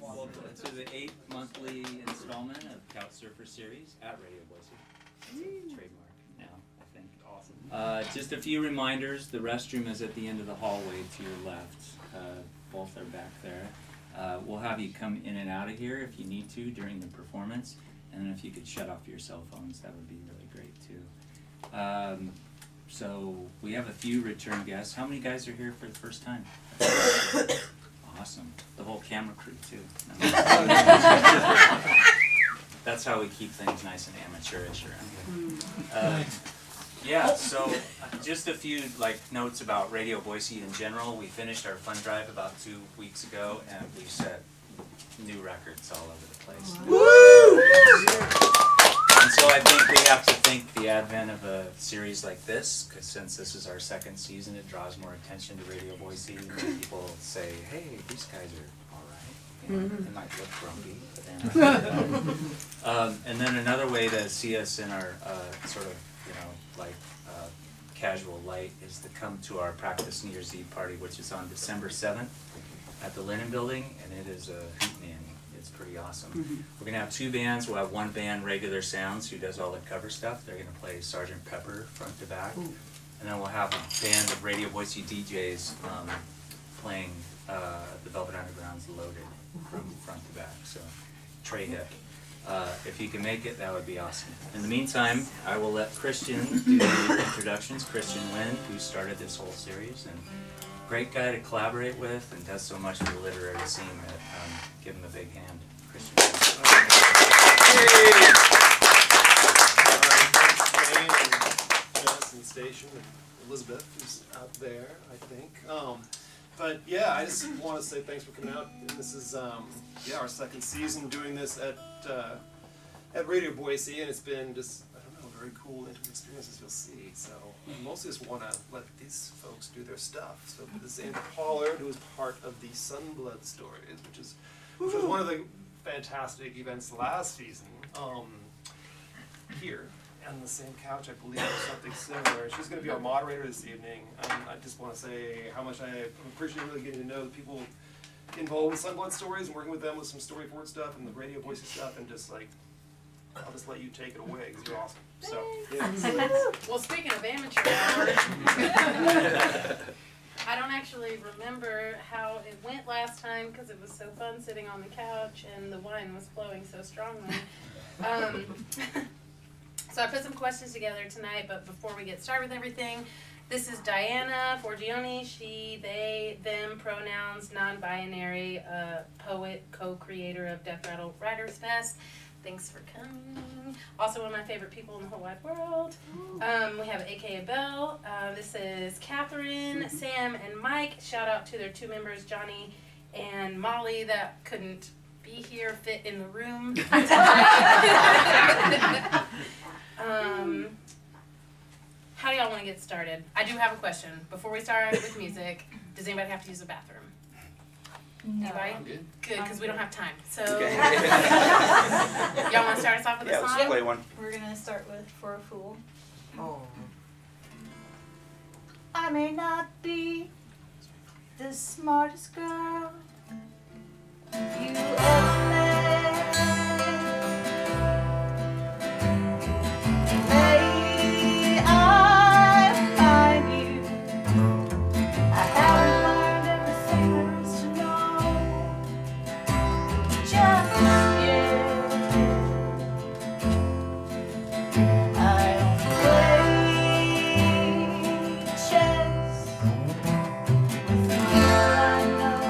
Well, to the 8th monthly installment of Couch Surfer series at Radio Boise. It's a trademark now, I think. Awesome. Just a few reminders. The restroom is at the end of the hallway to your left. Both are back there. We'll have you come in and out of here if you need to during the performance. And then if you could shut off your cell phones, that would be really great too. So we have a few return guests. How many guys are here for the first time? Awesome. The whole camera crew too. That's how we keep things nice and amateurish around here. Yeah, so just a few notes about Radio Boise in general. We finished our fund drive about 2 weeks ago, and we set new records all over the place. Woo! And so I think we have to thank the advent of a series like this, because since this is our second season, it draws more attention to Radio Boise. People say, hey, these guys are all right. You know, they might look grumpy, but they're and then another way to see us in our sort of, casual light is to come to our practice New Year's Eve party, which is on December 7th at the Linen Building, and it is a hoot-nanny. It's pretty awesome. We're going to have two bands. We'll have one band, Regular Sounds, who does all the cover stuff. They're going to play Sgt. Pepper front to back. And then we'll have a band of Radio Boise DJs playing the Velvet Underground's Loaded from front to back. So, Trey Hip. If you can make it, that would be awesome. In the meantime, I will let Christian do the introductions. Christian Winn, who started this whole series, and great guy to collaborate with, and does so much for the literary scene that give him a big hand. Christian Winn. Jonathan Station and Elizabeth, who's out there, I think. But yeah, I just want to say thanks for coming out. And this is our second season doing this at Radio Boise, and it's been just very cool, intimate experiences you'll see. So I mostly just want to let these folks do their stuff. So this is Pollard, who is part of the Sunblood Stories, which was one of the fantastic events last season. Here on the same couch, I believe, or something similar. She's going to be our moderator this evening. I just want to say how much I appreciate really getting to know the people involved with Sunblood Stories and working with them with some storyboard stuff and the Radio Boise stuff, and just I'll just let you take it away because you're awesome. So, yeah. Well, speaking of amateur hour, I don't actually remember how it went last time because it was so fun sitting on the couch and the wine was flowing so strongly. So I put some questions together tonight, but before we get started with everything, this is Diana Forgione, she, they, them, pronouns, non-binary, poet, co-creator of Death Rattle Writers Fest. Thanks for coming. Also one of my favorite people in the whole wide world. We have aka.belle. This is Catherine, Sam, and Mike. Shout out to their two members, Johnny and Molly, that couldn't be here, fit in the room. How do y'all want to get started? I do have a question. Before we start with music, does anybody have to use the bathroom? No. Anybody? I'm good. Good, because we don't have time. So, Okay. y'all want to start us off with a Yeah, song? let's play one. We're gonna start with For a Fool. Oh. I may not be the smartest girl you ever met. May I find you? I haven't learned everything there is to know just yet. I don't play chess with the girl I know.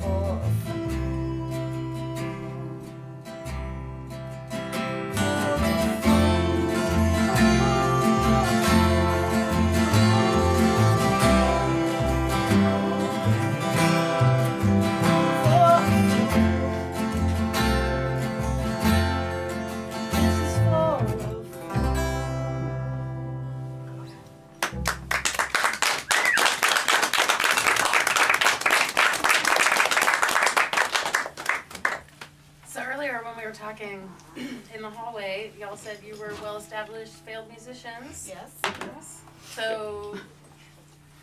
For a fool. So earlier when we were talking in the hallway, y'all said you were well-established failed musicians. Yes. Yes. So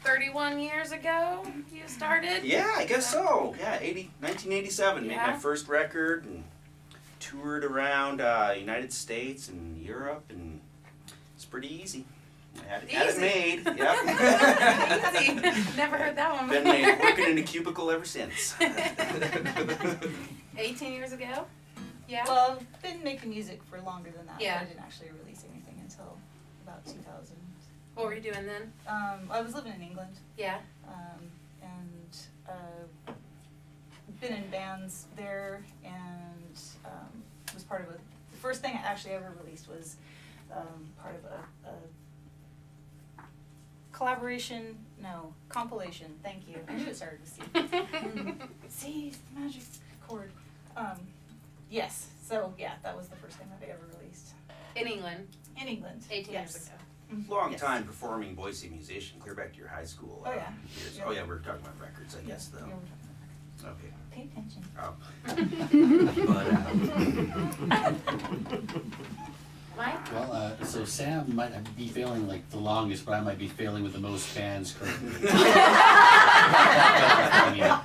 31 years ago you started? Yeah, I guess so. Yeah, 1987. Made Yeah. my first record and toured around United States and Europe, and it's pretty easy. I had it Easy. made. Yep. Easy. Never heard that one Been before. working in a cubicle ever since. 18 years ago? Yeah? Well, I've been making music for longer than that. Yeah. But I didn't actually release anything until about 2000. What were you doing then? I was living in England, Yeah. and been in bands there, and was part of the first thing I actually ever released was part of a compilation, thank you. I knew it started with C. C, magic chord. Yes, so yeah, that was the first thing that I ever released. In England, In England. 18 yes. years ago. Long Yes. time performing Boise musician, clear back to your high school. Oh, yeah. Years. Yeah. Oh yeah, we're talking about records, I guess, Yeah, though. we're talking Okay. about- Pay attention. Oh. Mike? Well, so Sam might be failing like the longest, but I might be failing with the most bands currently. Yeah.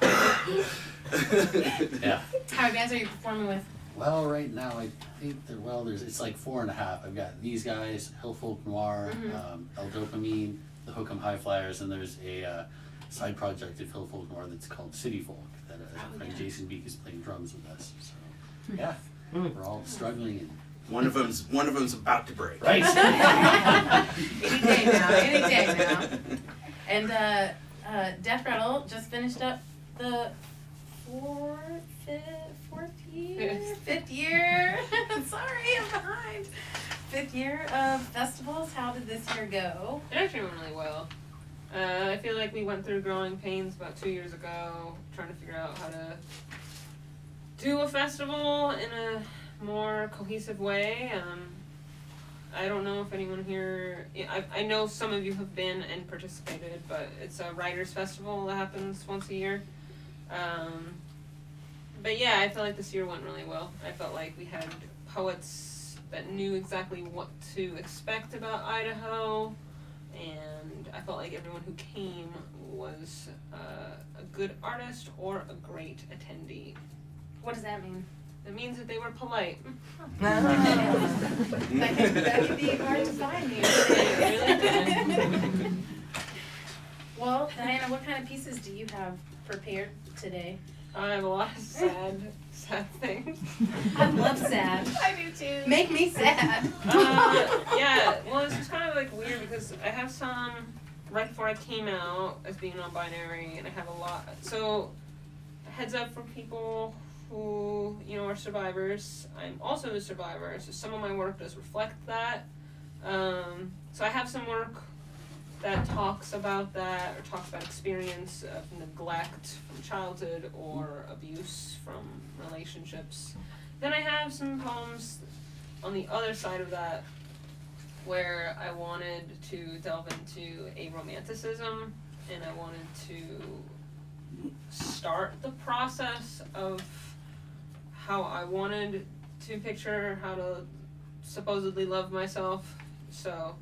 How many bands are you performing with? Well, right now I think it's like 4.5. I've got these guys, Hill Folk Noir, El Dopamine, the Hook'em High Flyers, and there's a side project of Hill Folk Noir that's called City Folk that friend Jason Beek is playing drums with us. So yeah, we're all struggling and One of them's about to break. right. Any day now. And Death Rattle just finished up the fifth year. Sorry, I'm behind. 5th year of festivals. How did this year go? It actually went really well. I feel like we went through growing pains about 2 years ago, trying to figure out how to do a festival in a more cohesive way. I don't know if anyone here, I know some of you have been and participated, but it's a writers festival that happens once a year. But yeah, I felt like this year went really well. I felt like we had poets that knew exactly what to expect about Idaho, and I felt like everyone who came was a good artist or a great attendee. What does that mean? It means that they were polite. That can be hard to find here. Well, Diana, what kind of pieces do you have prepared today? I have a lot of sad things. I love sad. I do too. Make me sad. Yeah, well, it's just kind of like weird because I have some right before I came out as being non-binary, and I have a lot. So, heads up for people who, are survivors. I'm also a survivor, so some of my work does reflect that. So I have some work that talks about that, or talks about experience of neglect from childhood or abuse from relationships. Then I have some poems on the other side of that where I wanted to delve into a romanticism, and I wanted to start the process of how I wanted to picture how to supposedly love myself. So,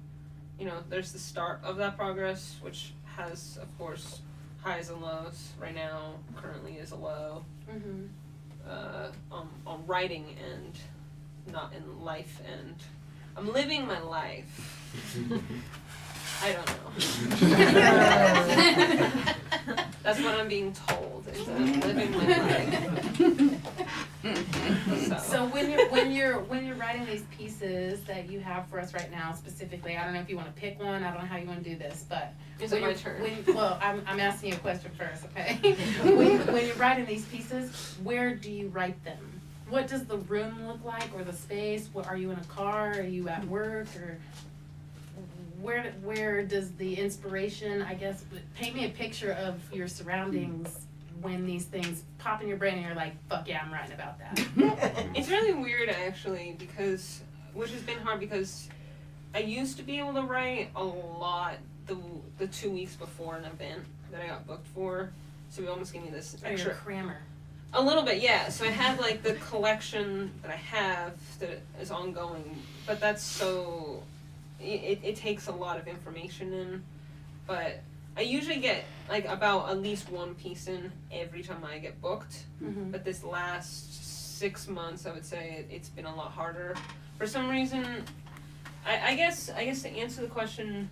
there's the start of that progress, which has, of course, highs and lows. Right now, currently is a low. On writing end, not in life end. I'm living my life. I don't know. That's what I'm being told, is that I'm living my life. So when you're writing these pieces that you have for us right now specifically, I don't know if you want to pick one. I don't know how you want to do this, but Is it my turn? Well, I'm asking you a question first, okay? when you're writing these pieces, where do you write them? What does the room look like, or the space? What, are you in a car? Are you at work? Or where does the inspiration, I guess, paint me a picture of your surroundings when these things pop in your brain and you're like, fuck yeah, I'm writing about that. It's really weird actually, which has been hard because I used to be able to write a lot the 2 weeks before an event that I got booked for. So it almost gave me this Or you're extra. a crammer. A little bit, yeah. So I have like the collection that I have that is ongoing, but that's so it takes a lot of information in. But I usually get like about at least one piece in every time I get booked. Mm-hmm. But this last 6 months, I would say it's been a lot harder. For some reason, I guess to answer the question,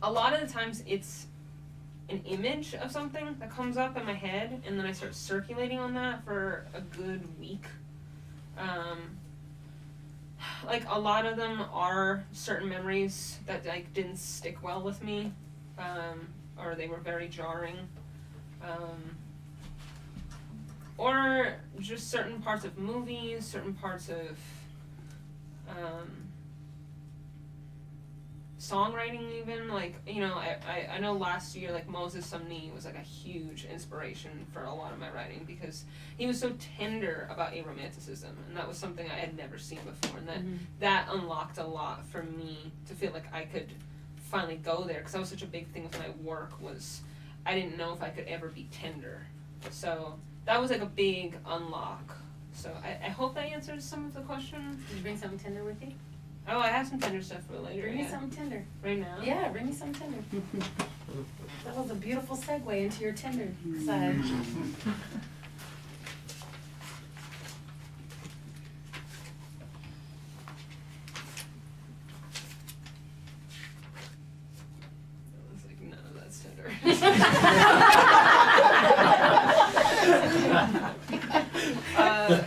a lot of the times it's an image of something that comes up in my head, and then I start circulating on that for a good week. Like a lot of them are certain memories that like didn't stick well with me, or they were very jarring, or just certain parts of movies, certain parts of songwriting even, like, you know, I know last year, like, Moses Sumney was, like, a huge inspiration for a lot of my writing because he was so tender about aromanticism, and that was something I had never seen before, and that unlocked a lot for me to feel like I could finally go there, because that was such a big thing with my work, was I didn't know if I could ever be tender. So that was, like, a big unlock. So I hope that answers some of the question. Did you bring something tender with you? Oh, I have some tender stuff for later. Bring me something tender. Right now? Yeah, bring me some tender. That was a beautiful segue into your tender side. I was like, none of that's tender.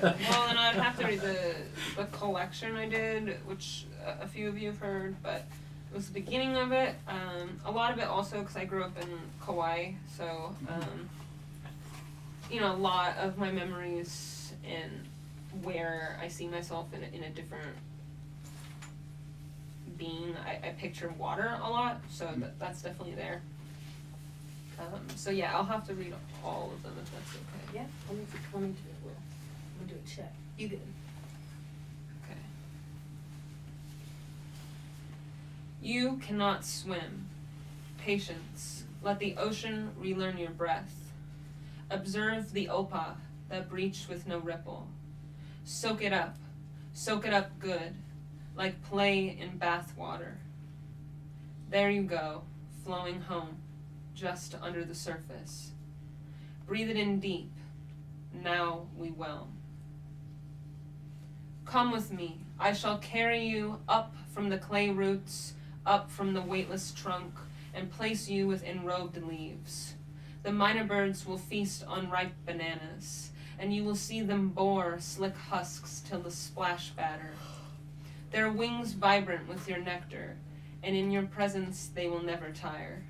Well, then I'd have to read the collection I did, which a few of you have heard, but it was the beginning of it. A lot of it also because I grew up in Kauai, so you know, a lot of my memories and where I see myself in a different being. I picture water a lot, so that's definitely there. So yeah, I'll have to read all of them if that's okay. Yeah, let me do it. We'll do a check. You good? Okay. You cannot swim. Patience. Let the ocean relearn your breath. Observe the opa that breached with no ripple. Soak it up good, like play in bath water. There you go, flowing home, just under the surface. Breathe it in deep. Now we whelm. Come with me, I shall carry you up from the clay roots, up from the weightless trunk, and place you within robed leaves. The minor birds will feast on ripe bananas, and you will see them bore slick husks till the splash batter. Their wings vibrant with your nectar, and in your presence they will never tire.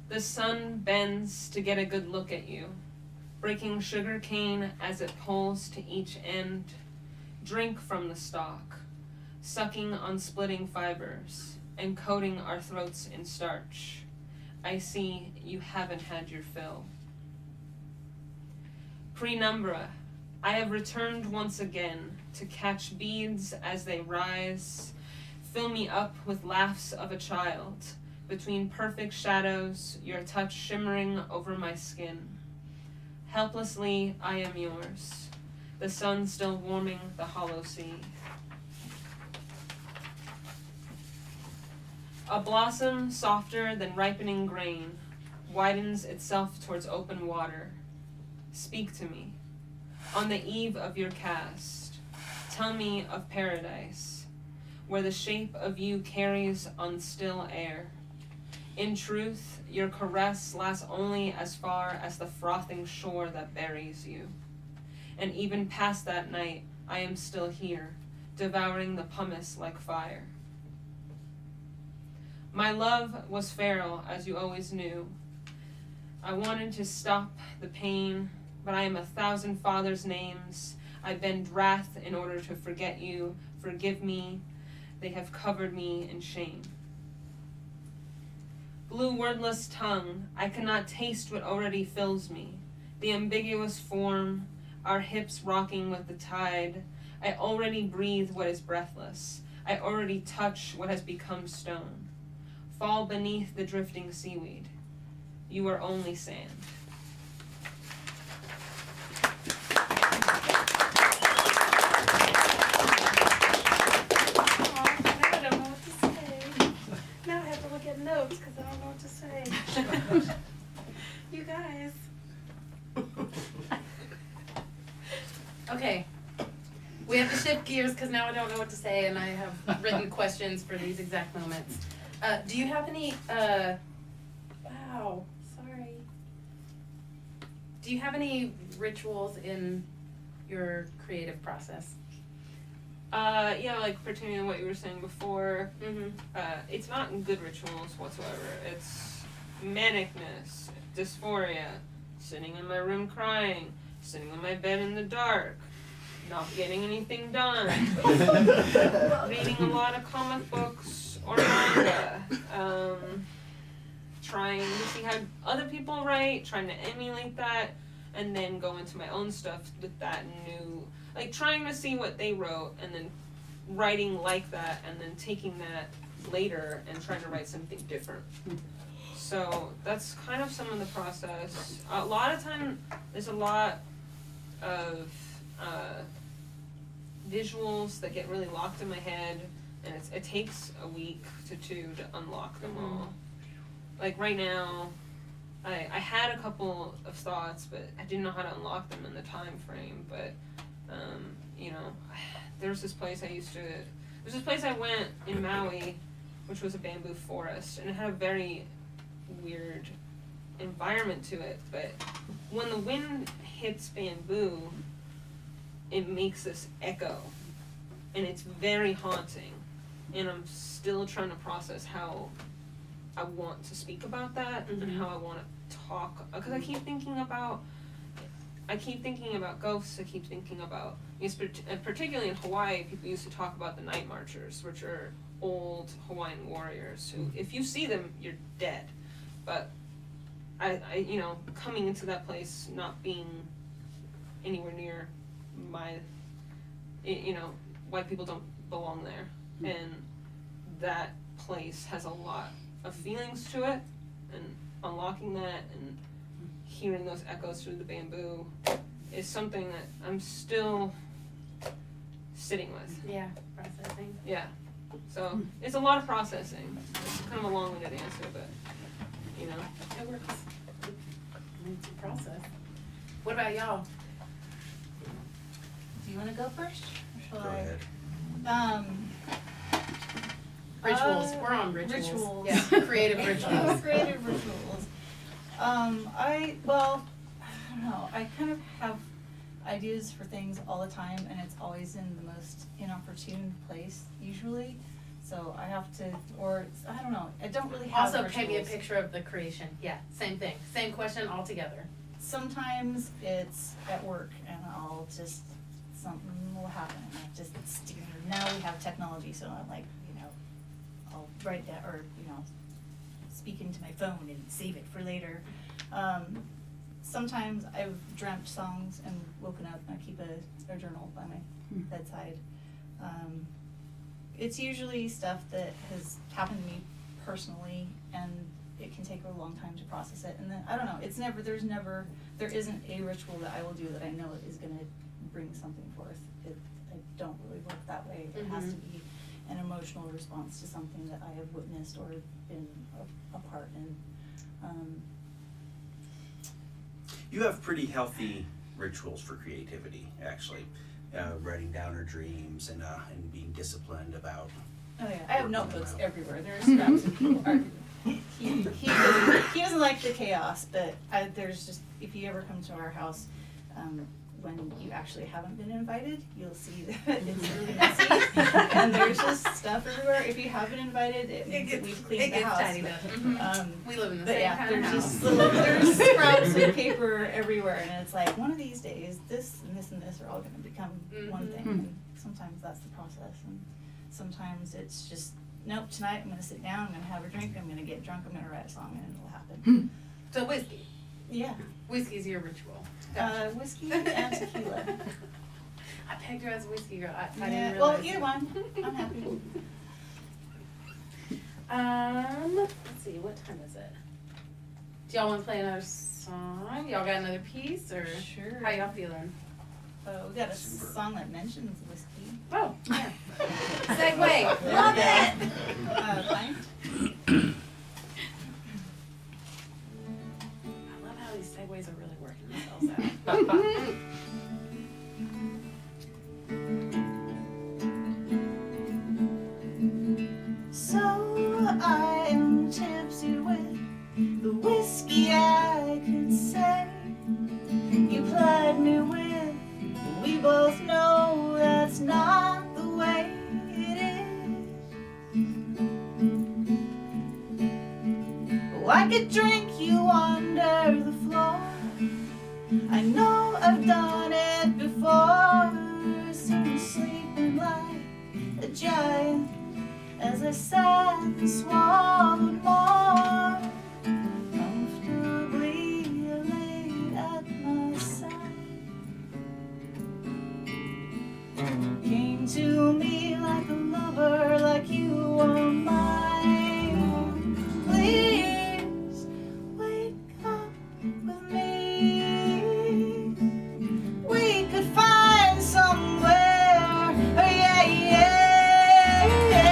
The sun bends to get a good look at you, breaking sugar cane as it pulls to each end. Drink from the stalk, sucking on splitting fibers, and coating our throats in starch. I see you haven't had your fill. Penumbra, I have returned once again to catch beads as they rise. Fill me up with laughs of a child, between perfect shadows, your touch shimmering over my skin. Helplessly, I am yours, the sun still warming the hollow sea. A blossom softer than ripening grain widens itself towards open water. Speak to me. On the eve of your cast, tell me of paradise, where the shape of you carries on still air. In truth, your caress lasts only as far as the frothing shore that buries you. And even past that night, I am still here, devouring the pumice like fire. My love was feral, as you always knew. I wanted to stop the pain, but I am 1,000 fathers' names. I bend wrath in order to forget you. Forgive me. They have covered me in shame. Blue wordless tongue, I cannot taste what already fills me. The ambiguous form, our hips rocking with the tide. I already breathe what is breathless. I already touch what has become stone. Fall beneath the drifting seaweed. You are only sand. Notes because I don't know what to say. You guys. Okay. We have to shift gears because now I don't know what to say and I have written questions for these exact moments. Do you have any, wow, sorry. Do you have any rituals in your creative process? Yeah, like pertaining to what you were saying before, it's not good rituals whatsoever. It's manicness, dysphoria, sitting in my room crying, sitting in my bed in the dark, not getting anything done, reading a lot of comic books or manga, trying to see how other people write, trying to emulate that, and then go into my own stuff with that new, like trying to see what they wrote and then writing like that and then taking that later and trying to write something different. So that's kind of some of the process. A lot of time there's a lot of visuals that get really locked in my head, and it takes a week to 2 to unlock them all. Like right now, I had a couple of thoughts, but I didn't know how to unlock them in the time frame. But you know, there's this place I went in Maui, which was a bamboo forest, and it had a very weird environment to it. But when the wind hits bamboo, it makes this echo, and it's very haunting. And I'm still trying to process how I want to speak about that and how I want to talk, because I keep thinking about ghosts. I keep thinking about, particularly in Hawaii, people used to talk about the night marchers, which are old Hawaiian warriors who, if you see them, you're dead. But I you know, coming into that place, not being anywhere near my, you know, white people don't belong there, and that place has a lot of feelings to it, and unlocking that and hearing those echoes through the bamboo is something that I'm still sitting with. Yeah, processing. Yeah. So it's a lot of processing. It's kind of a long-winded answer, but you know. It works. It's a process. What about y'all? Do you wanna go first? Or shall Go I? ahead. Rituals. We're on rituals. Rituals. Yeah, creative rituals. Creative rituals. I don't know. I kind of have ideas for things all the time, and it's always in the most inopportune place, usually. So I have to, or I don't know. I don't really have Also, rituals. paint me a picture of the creation. Yeah, same thing. Same question altogether. Sometimes it's at work, and I'll just, something will happen, and I just stick it. Now we have technology, so I'm like, you know, I'll write that, or, you know, speak into my phone and save it for later. Sometimes I've dreamt songs and woken up, and I keep a journal by my bedside. It's usually stuff that has happened to me personally, and it can take a long time to process it. And then, I don't know, there isn't a ritual that I will do that I know is gonna bring something forth. I don't really work that way. It has to be an emotional response to something that I have witnessed or been a part in. You have pretty healthy rituals for creativity, actually. Writing down her dreams and being disciplined about. Oh yeah, I have notebooks everywhere. There's scraps of people. He doesn't like the chaos, but there's just, if you ever come to our house, when you actually haven't been invited, you'll see that it's really messy and there's just stuff everywhere. If you have been invited, it means that we've cleaned the house. tidied up. We live in the But same yeah, kind of there's house. just little, there's scraps of paper everywhere, and it's like, one of these days, this and this and this are all gonna become one thing, and sometimes that's the process, and sometimes it's just, nope, tonight I'm gonna sit down, I'm gonna have a drink, I'm gonna get drunk, I'm gonna write a song, and it'll happen. So whiskey. Yeah, Whiskey's your ritual. whiskey and tequila. I pegged her as a whiskey girl. I Yeah, didn't well, realize. either one, I'm happy. Let's see, what time is it? Do y'all wanna play another song? Y'all got another piece, or Sure. how y'all feeling? We got a Super. song that mentions whiskey. Oh, yeah. Segue. Love it. Fine. I love how these segues are really working themselves out. So I am tipsy with the whiskey I could say you plied me with. We both know that's not the way it is. Oh, I could drink you under the floor. I know I've done it before. Soon sleeping like a giant as I sat and swallowed more. Comfortably laid at my side, came to me like a lover, like you were mine. Please wake up with me. We could find somewhere, oh yeah, yeah, yeah.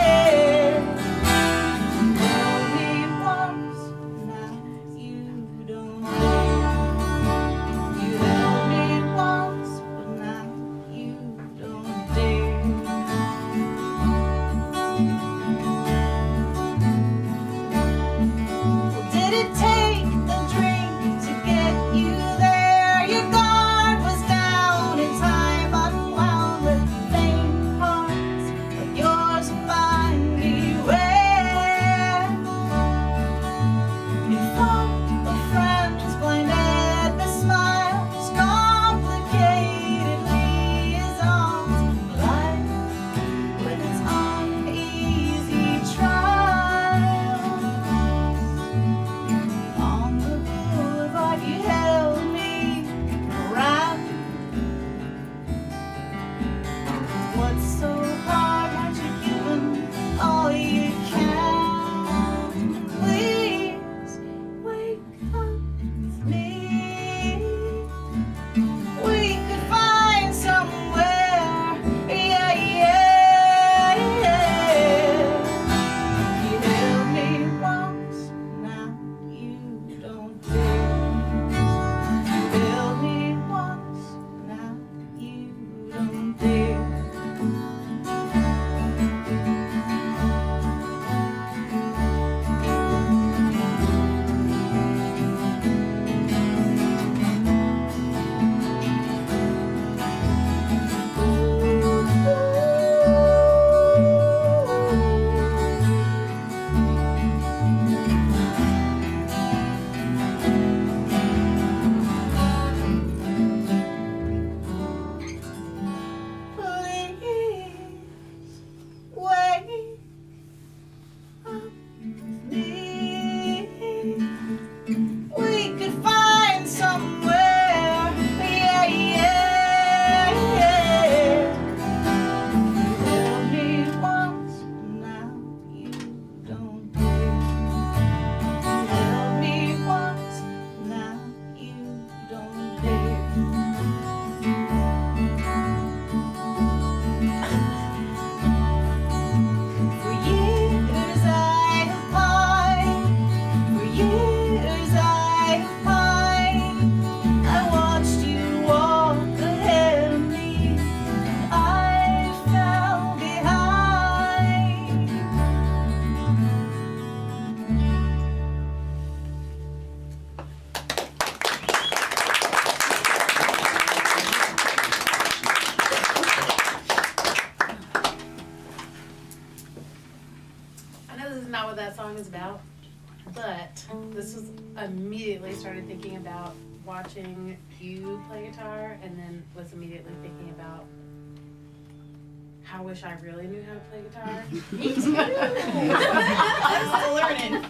song is about, but this was immediately started thinking about watching you play guitar, and then was immediately thinking about how I wish I really knew how to play guitar. Me too. I'm still learning.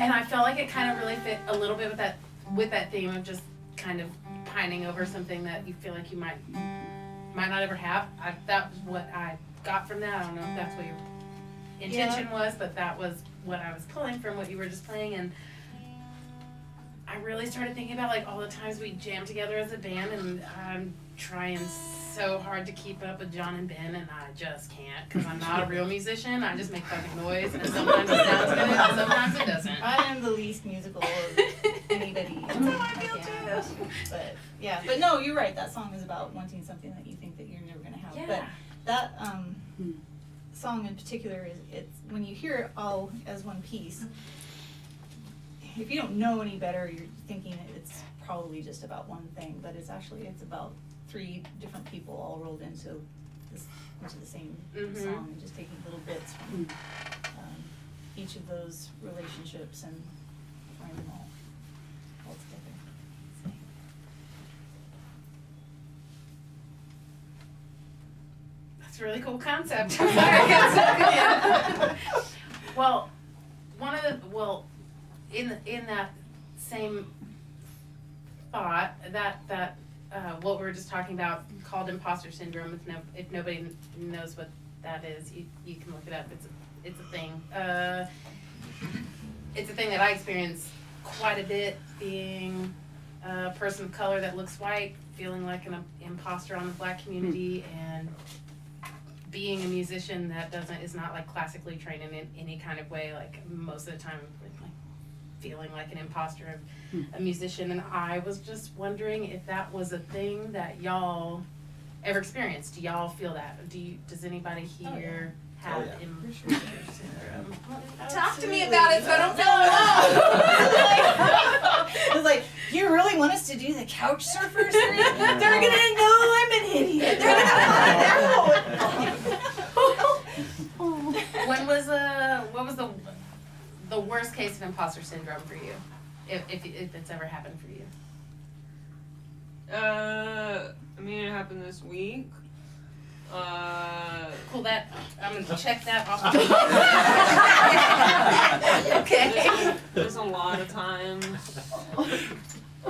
And I felt like it kind of really fit a little bit with that theme of just kind of pining over something that you feel like you might not ever have. That was what I got from that. I don't know if that's what your intention was, but that was what I was pulling from what you were just playing. And I really started thinking about like all the times we jammed together as a band, and I'm trying so hard to keep up with John and Ben, and I just can't, because I'm not a real musician. I just make fucking noise, and sometimes it sounds good, and sometimes it doesn't. I am the least musical of anybody. That's how I feel too. But yeah, but no, you're right. That song is about wanting something that you think that you're never gonna have. Yeah. But that song in particular it's when you hear it all as one piece. If you don't know any better, you're thinking it's probably just about one thing, but it's about 3 different people all rolled into the same song, and just taking little bits from each of those relationships and throwing them all together. That's a really cool concept. I'm sorry, I can't say it. Well, in that same thought, that what we were just talking about, called Imposter Syndrome. If nobody knows what that is, you can look it up. It's a thing. It's a thing that I experience quite a bit, being a person of color that looks white, feeling like an imposter on the Black community, and being a musician that is not like classically trained in any kind of way. Like most of the time, like feeling like an imposter of a musician. And I was just wondering if that was a thing that y'all ever experienced. Do y'all feel that? Does anybody here have imposter syndrome? Talk to me about it so I don't feel alone. I was like, you really want us to do the couch surfers? They're gonna know I'm an idiot. They're gonna know. What was the worst case of imposter syndrome for you, if it's ever happened for you? I mean, it happened this week. Cool, I'm gonna check that off. Okay. There's a lot of times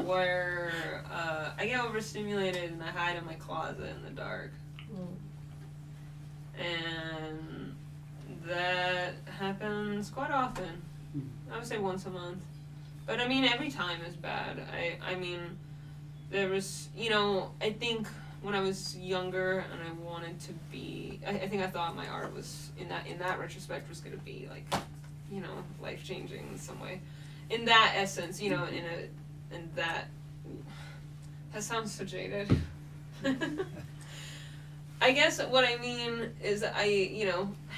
where I get overstimulated and I hide in my closet in the dark. And that happens quite often. I would say once a month. But I mean, every time is bad. I mean, there was, I think when I was younger and I wanted to be, I think I thought my art was, in that retrospect, was going to be like, life-changing in some way. In that essence, in that sounds so jaded. I guess what I mean is I,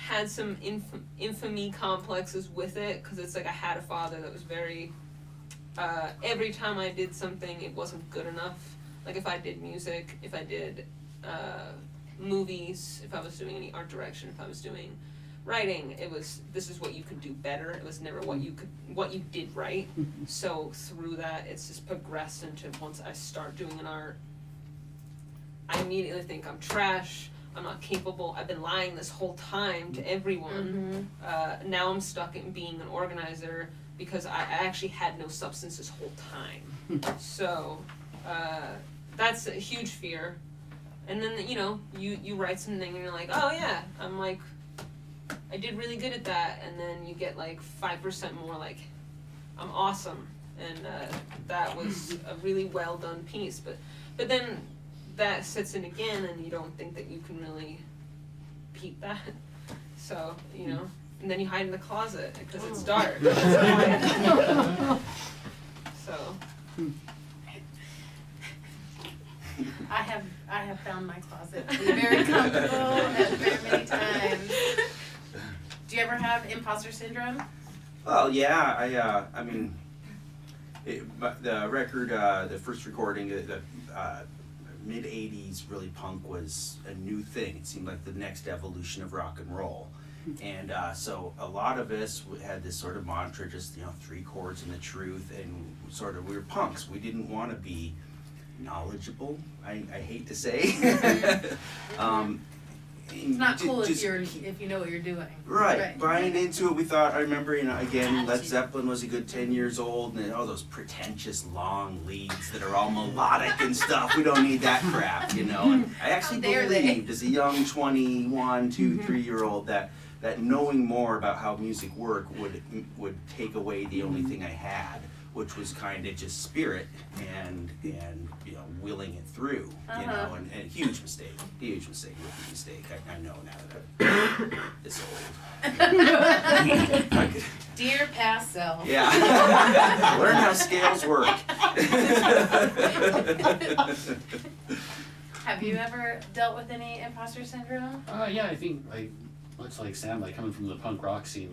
had some infamy complexes with it, because it's like I had a father that was very, every time I did something, it wasn't good enough. Like if I did music, if I did movies, if I was doing any art direction, if I was doing writing, this is what you could do better. It was never what you did right. So through that, it's just progressed into, once I start doing an art, I immediately think I'm trash, I'm not capable, I've been lying this whole time to everyone. Now I'm stuck in being an organizer because I actually had no substance this whole time. So that's a huge fear. And then, you write something and you're like, oh yeah, I'm like, I did really good at that. And then you get like 5% more like, I'm awesome. And that was a really well done piece. But then that sits in again, and you don't think that you can really beat that. So, and then you hide in the closet because it's dark. So. I have found my closet to be very comfortable at very many times. Do you ever have imposter syndrome? Well, yeah, I mean, the record, the first recording, the mid-'80s, really punk was a new thing. It seemed like the next evolution of rock and roll. And so a lot of us had this sort of mantra, just 3 chords and the truth, and sort of we were punks. We didn't want to be knowledgeable. I hate to say. It's not cool if you know what you're doing. Right, buying into it, we thought, I remember, again, Led Attitude. Zeppelin was a good 10 years old, and all those pretentious long leads that are all melodic and stuff, we don't need that crap, And I actually How dare they. believed as a young 21, 2, 3-year-old that knowing more about how music worked would take away the only thing I had, which was kind of just spirit and willing it through, and a huge mistake, rookie mistake. I know now that I'm this old. Dear past self. Yeah. Learn how scales work. Have you ever dealt with any imposter syndrome? Yeah, I think much like Sam, coming from the punk rock scene,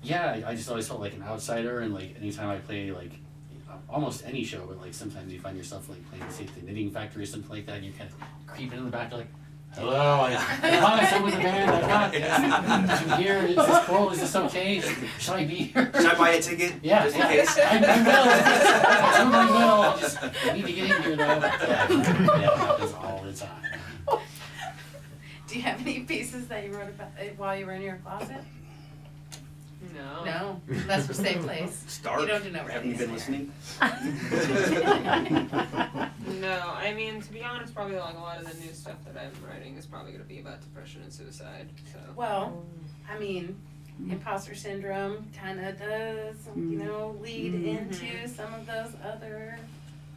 yeah, I just always felt like an outsider, and anytime I play almost any show, but sometimes you find yourself playing say at the Knitting Factory or something like that, and you're kind of creeping in the back, hello, I'm with the band, I'm here, is this cool, is this okay, should I be here? Should I buy a ticket? Yeah, just in case. I will, I just need to get in here though. Yeah, it happens all the time. Do you have any pieces that you wrote about while you were in your closet? No. No, that's for safe place. Start. You don't do no Haven't you been listening? No, I mean, to be honest, probably a lot of the new stuff that I'm writing is probably going to be about depression and suicide, so. Well, I mean, imposter syndrome kind of does, lead into some of those other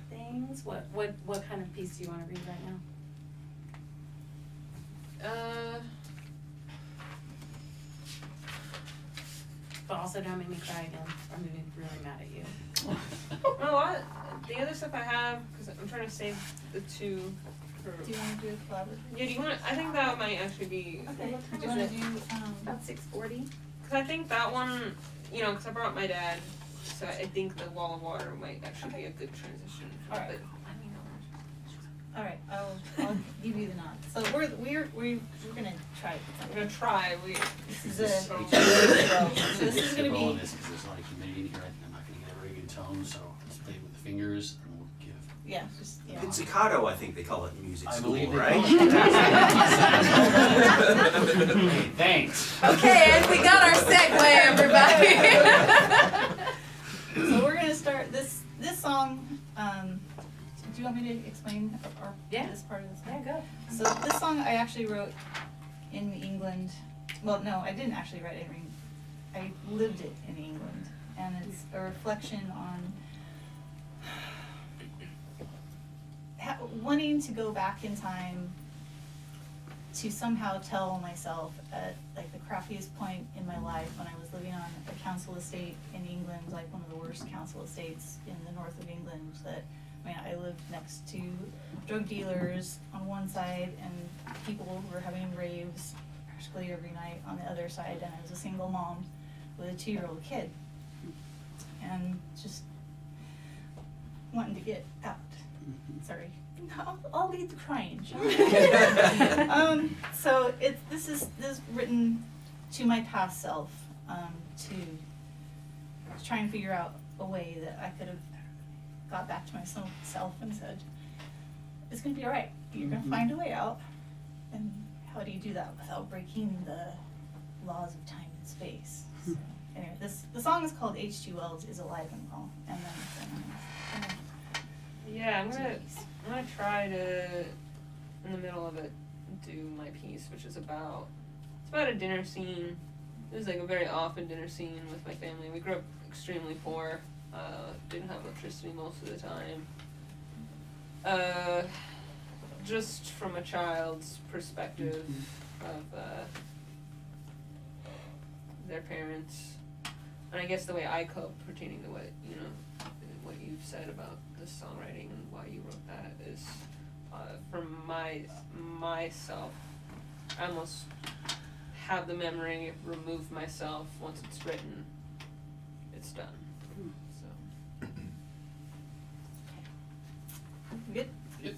things. What kind of piece do you want to read right now? But also don't make me cry again. I'm gonna be really mad at you. The other stuff I have, because I'm trying to save the 2 for. Do you want to do a collaborative? Yeah, do you want? I think that might actually be. Okay. What time Do you is want it? to do About 6:40. Because I think that one, because I brought my dad, so I think the Wall of Water might actually be a good transition. All right. But let me know. All right, I'll give you the nod. So we're gonna try. I'm gonna try. This is a So this is gonna be. Because there's a lot of humidity in here, I think I'm not gonna get a very good tone, so let's play with the fingers and we'll give. Pizzicato, I think they call it in music I school, believe they right? Hey, thanks. Okay, and we got our segue, everybody. So we're gonna start this song. Do you want me to explain this part of the song? Yeah, go. So this song I actually wrote in England. Well, no, I didn't actually write it in England. I lived it in England, and it's a reflection on wanting to go back in time to somehow tell myself at the crappiest point in my life when I was living on a council estate in England, one of the worst council estates in the north of England. I lived next to drug dealers on one side and people who were having raves practically every night on the other side, and I was a single mom with a 2-year-old kid and just wanting to get out. Sorry. I'll lead the crying. So this is written to my past self, to try and figure out a way that I could have got back to myself and said, it's gonna be alright. You're gonna find a way out. And how do you do that without breaking the laws of time and space? So anyway, the song is called H2L's Is Alive and Well, and then Yeah, I'm gonna try to, in the middle of it, do my piece, which is about a dinner scene. It was a very often dinner scene with my family. We grew up extremely poor, didn't have electricity most of the time. Just from a child's perspective of their parents, and I guess the way I cope pertaining to what you've said about this songwriting and why you wrote that is, from myself, I almost have the memory remove myself. Once it's written, it's done. So. good. Yep.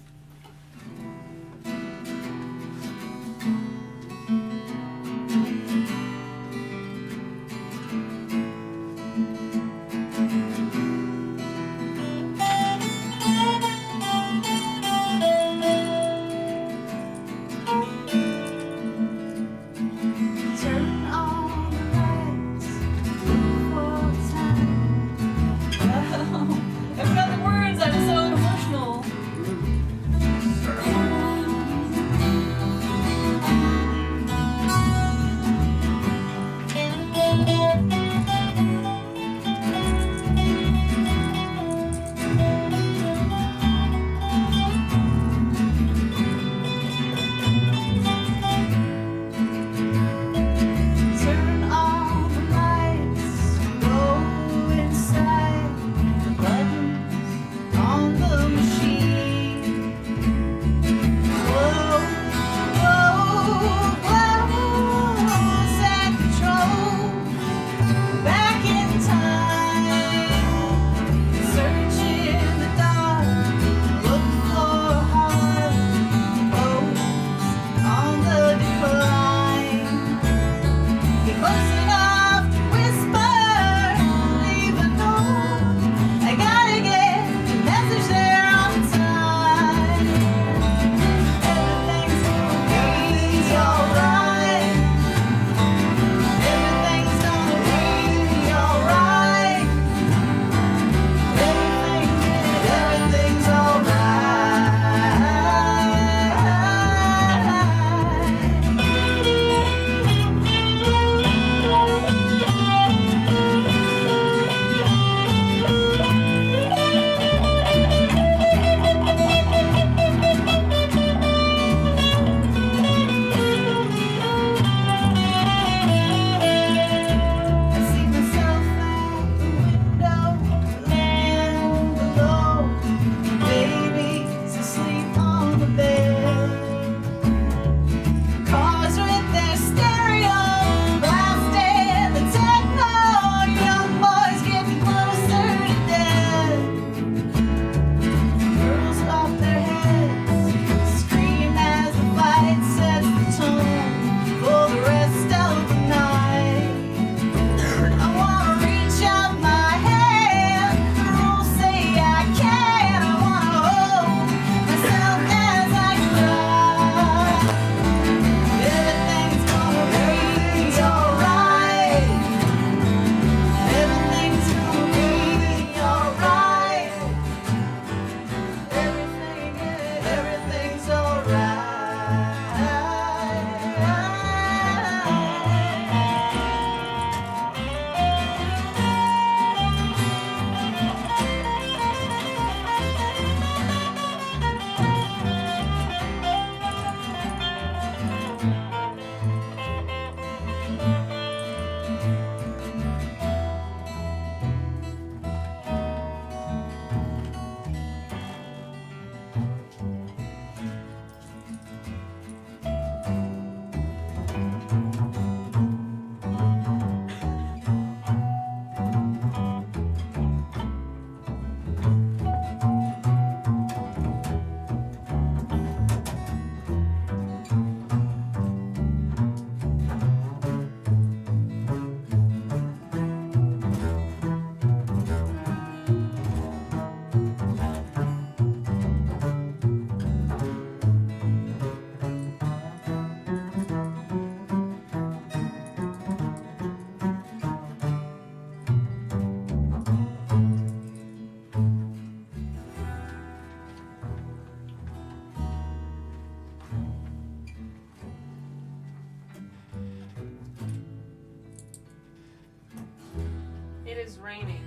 is raining,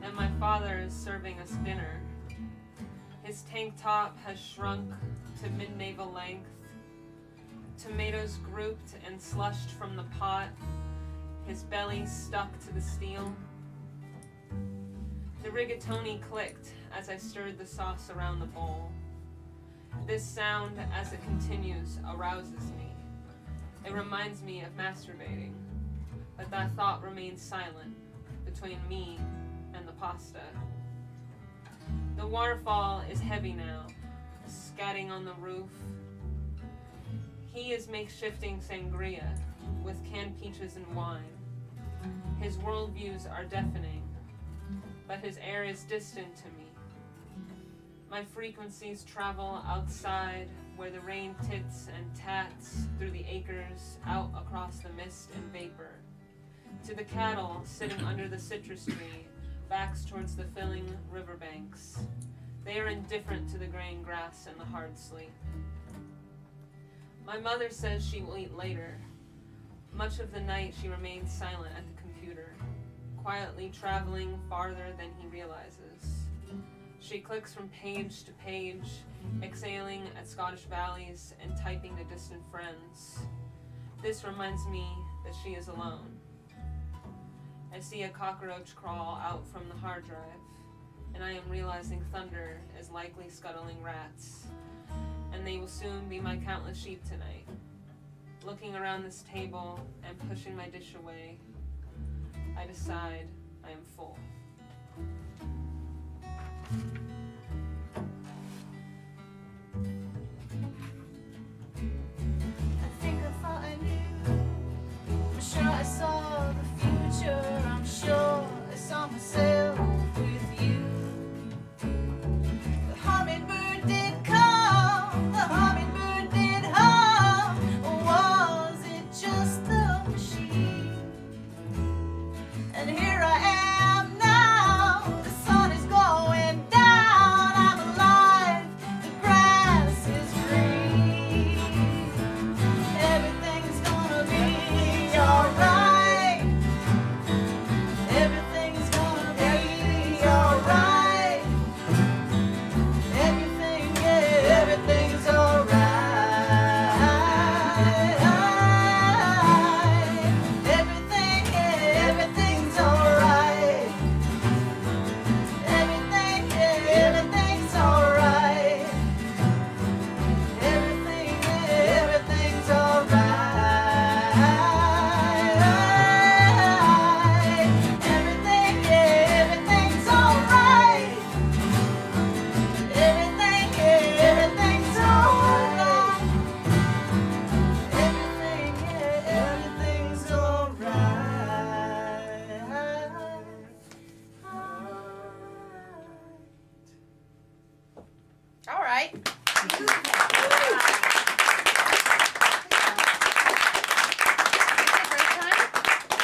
and my father is serving us dinner. His tank top has shrunk to mid-navel length. Tomatoes grouped and slushed from the pot, his belly stuck to the steel. The rigatoni clicked as I stirred the sauce around the bowl. This sound, as it continues, arouses me. It reminds me of masturbating, but that thought remains silent between me and the pasta. The waterfall is heavy now, scatting on the roof. He is makeshifting sangria with canned peaches and wine. His worldviews are deafening, but his air is distant to me. My frequencies travel outside where the rain tits and tats through the acres out across the mist and vapor. To the cattle sitting under the citrus tree, backs towards the filling riverbanks. They are indifferent to the graying grass and the hard sleep. My mother says she will eat later. Much of the night she remains silent at the computer, quietly traveling farther than he realizes. She clicks from page to page, exhaling at Scottish valleys and typing to distant friends. This reminds me that she is alone. I see a cockroach crawl out from the hard drive, and I am realizing thunder is likely scuttling rats, and they will soon be my countless sheep tonight. Looking around this table and pushing my dish away, I decide I am full. I think I thought I knew. I'm sure I saw the future. I'm sure I saw myself with you. The hummingbird did come. The hummingbird did hum. Or was it just the machine? And here I am now. The sun is going down. I'm alive. The grass is green. Everything's gonna be alright. Everything's gonna be alright. Everything, yeah, everything's alright. Everything, yeah, everything's alright. Everything, yeah, everything's alright. Everything, yeah, everything's alright. Everything, yeah, everything's alright. Everything, yeah, everything's alright. Everything, yeah, everything's alright. All right. Break time?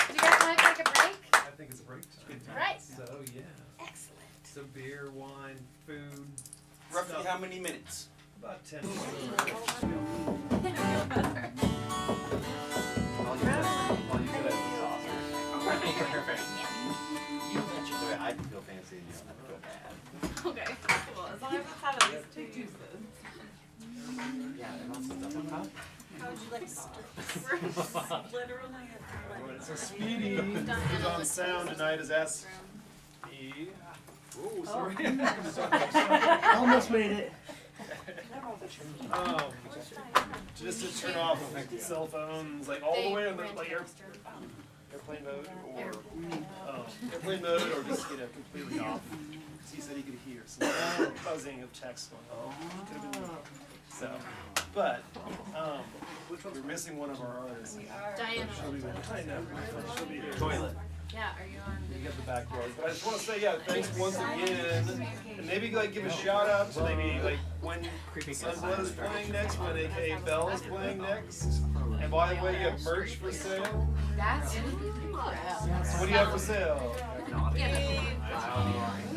Do you guys want to take a break? I think it's a break time. All right. So yeah, Excellent. so beer, wine, food, Roughly stuff. how many minutes? About 10. All you could have is sauce. You mentioned the way I can feel fancy and you don't have to feel bad. Okay, cool. As long as it's had at least 2 juices. Yeah, and also stuff on top. How would you like to start? Literally. So Speedy, who's on sound tonight, has asked me. Oh, sorry. Almost made it. Just to turn off cell phones, like all the way on the like airplane mode, or airplane mode, or just completely off. So he said he could hear some buzzing of text going on. Could have been me. So, but we're missing one of our artists. Diana. I know. She'll be here. Toilet. Yeah, are you on? You got the back doors. But I just want to say, yeah, thanks once again. And maybe like give a shout out to maybe like when Sunblood is playing next, when aka.belle is playing next. And by the way, you have merch for sale. That's What do you have for sale? We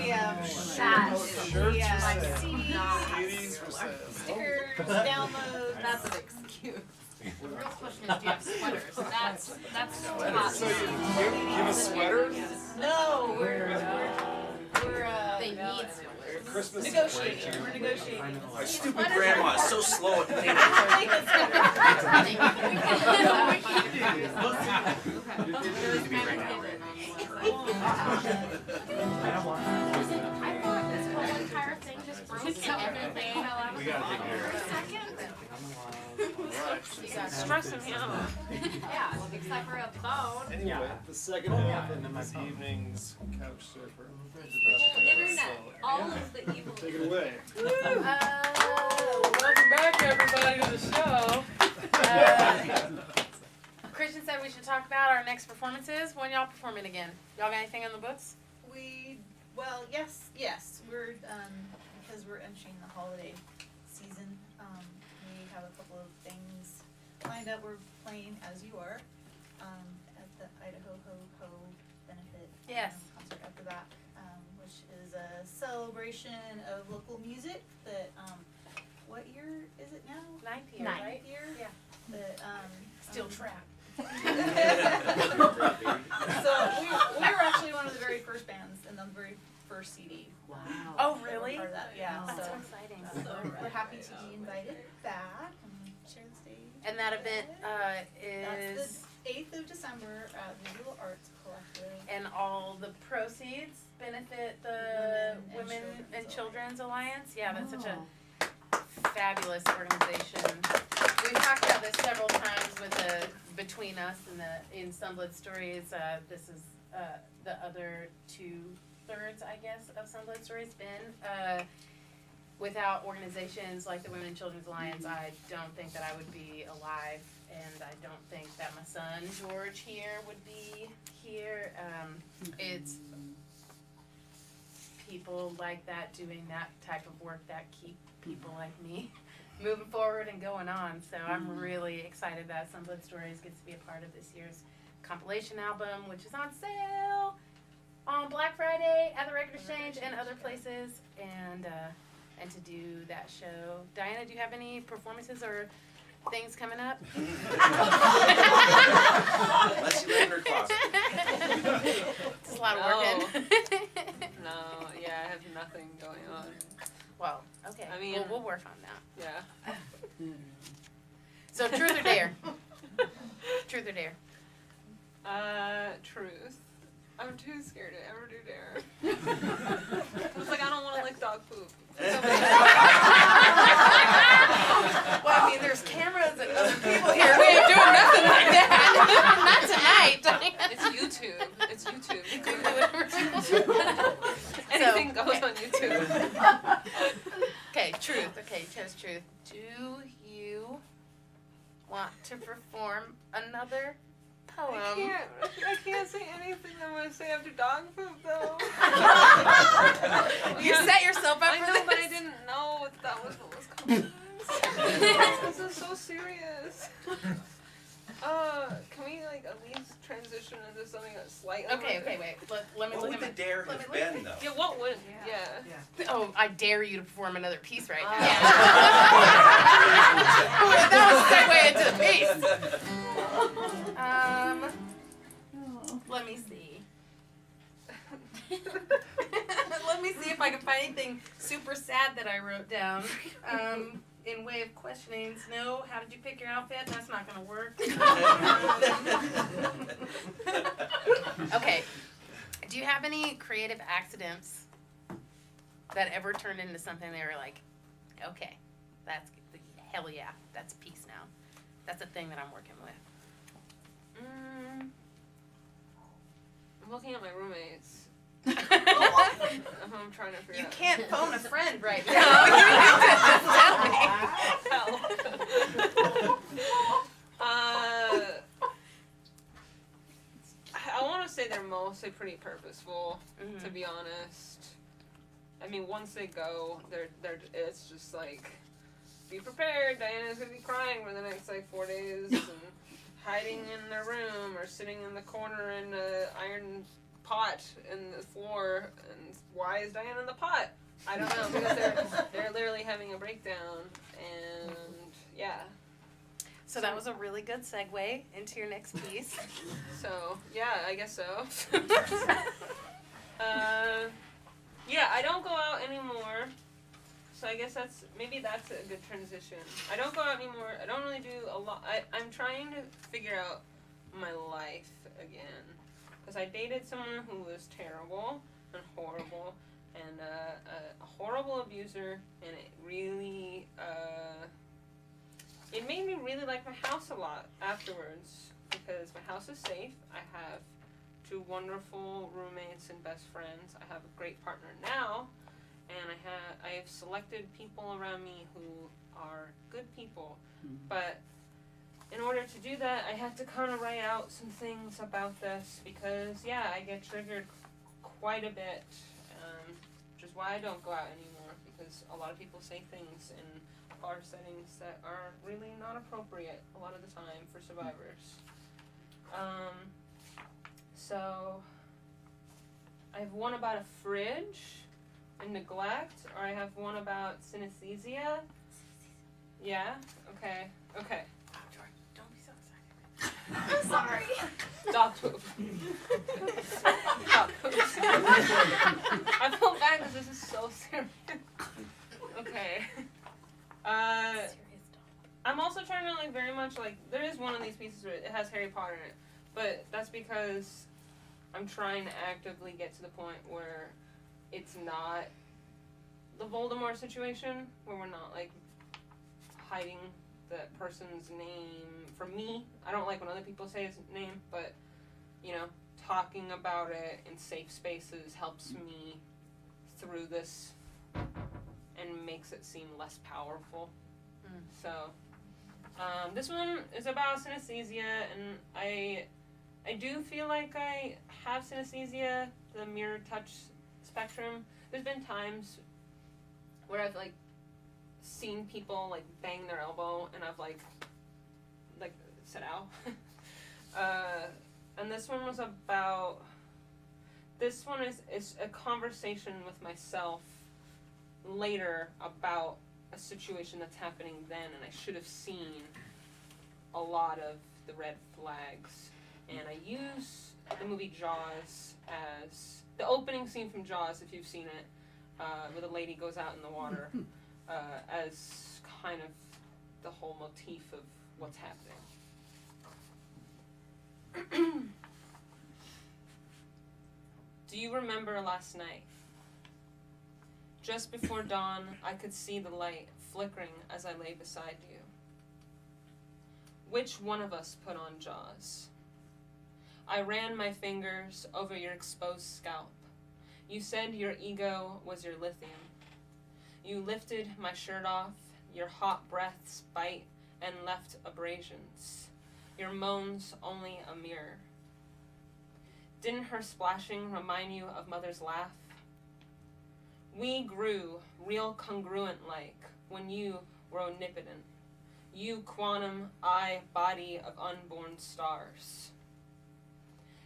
have That's Shirts Yeah. for like sale. CDs. CDs for sale. stickers, downloads. That's an excuse. The real question is, do you have sweaters? That's So you give us sweaters? No, we're They need Christmas negotiating. We're negotiating. My stupid grandma is so slow at things. I thought this whole entire thing just broke everything. We gotta take care of it. Stressing me out. Yeah, except for a phone. Anyway, the second half of this evening's couch surfer. Internet, all of the evil. Take it away. Welcome back, everybody, to the show. Christian said we should talk about our next performances. When y'all performing again? Y'all got anything on the books? Yes, we're, because we're entering the holiday season, we have a couple of things lined up. We're playing As You Are, at the Idaho Ho Ho benefit. Yes. Concert at the back, which is a celebration of local music that, what year is it now? Ninth year, Ninth right? year? Yeah. That, Still trapped. So we were actually one of the very first bands and the very first CD. Wow. that Oh, were really? Part of that, yeah. That's So, so exciting. we're happy to be invited back and share the stage. And that event That's is, the 8th of December at Visual Arts Collective. and all the proceeds benefit the Women Women and and Children's Children's Alliance. Yeah, that's such a fabulous organization. We've talked about this several times with the between us and in Sunblood Stories. This is the other 2/3, I guess, of Sunblood Stories. Without organizations like the Women and Children's Alliance, I don't think that I would be alive, and I don't think that my son George here would be here. It's people like that doing that type of work that keep people like me moving forward and going on. So I'm really excited that Sunblood Stories gets to be a part of this year's compilation album, which is on sale on Black Friday at the Record Exchange and other places, and to do that show. Diana, do you have any performances or things coming up? Unless you live in her closet. It's a lot of work. No, yeah, I have nothing going on. Well, okay. I mean- we'll work on that. Yeah. So truth or dare? Truth or dare? Truth. I'm too scared to ever do dare. It's like I don't want to lick dog poop. Well, I mean, there's cameras and other people here. We ain't doing nothing like that. Not tonight. It's YouTube. It's YouTube. You can do whatever. Anything goes on YouTube. Okay, truth. Okay, test truth. Do you want to perform another poem? I can't say anything I'm going to say after dog poop, though. You set yourself up I for know, this. but I didn't know that was what was coming. This is so serious. Can we like at least transition into something that's slightly Okay, wait. Let me What look would at the my... dare have been, though? Yeah, what would? Yeah. Oh, I dare you to perform another piece right now. Yeah. That was a segue into the piece. Let me see. Let me see if I can find anything super sad that I wrote down. In way of questioning, Snow, how did you pick your outfit? That's not gonna work. Okay. Do you have any creative accidents that ever turned into something they were like, okay, that's hell yeah, that's a piece now. That's a thing that I'm working with. I'm looking at my roommates. I'm trying to figure You out. can't phone a friend right now. You need to tell me. I want to say they're mostly pretty purposeful, to be honest. I mean, once they go, it's just like, be prepared. Diana's gonna be crying for the next like 4 days, and hiding in their room or sitting in the corner in an iron pot in the floor. And why is Diana in the pot? I don't know, because they're literally having a breakdown, and yeah. So that was a really good segue into your next piece. So, yeah, I guess so. Yeah, I don't go out anymore. So I guess that's a good transition. I don't go out anymore. I don't really do a lot. I'm trying to figure out my life again. Because I dated someone who was terrible and horrible and a horrible abuser, and it really, it made me really like my house a lot afterwards, because my house is safe. I have 2 wonderful roommates and best friends. I have a great partner now, and I have selected people around me who are good people. But in order to do that, I have to kind of write out some things about this, because yeah, I get triggered quite a bit, which is why I don't go out anymore, because a lot of people say things in bar settings that are really not appropriate a lot of the time for survivors. So I have one about a fridge and neglect, or I have one about synesthesia. Yeah? Okay. Don't be so excited. I'm sorry. Dog poop. Dog poop. I feel bad because this is so serious. Okay. I'm also trying to very much there is one of these pieces where it has Harry Potter in it, but that's because I'm trying to actively get to the point where it's not the Voldemort situation, where we're not hiding that person's name from me. I don't like when other people say his name, but talking about it in safe spaces helps me through this and makes it seem less powerful. So this one is about synesthesia, and I do feel like I have synesthesia, the mirror touch spectrum. There's been times where I've seen people bang their elbow, and I've said ow. And this one was about, this one is a conversation with myself later about a situation that's happening then, and I should have seen a lot of the red flags. And I use the movie Jaws as the opening scene from Jaws, if you've seen it, where the lady goes out in the water, as kind of the whole motif of what's happening. Do you remember last night? Just before dawn, I could see the light flickering as I lay beside you. Which one of us put on Jaws? I ran my fingers over your exposed scalp. You said your ego was your lithium. You lifted my shirt off, your hot breaths bite and left abrasions. Your moans only a mirror. Didn't her splashing remind you of mother's laugh? We grew real congruent when you were omnipotent. You quantum, I body of unborn stars.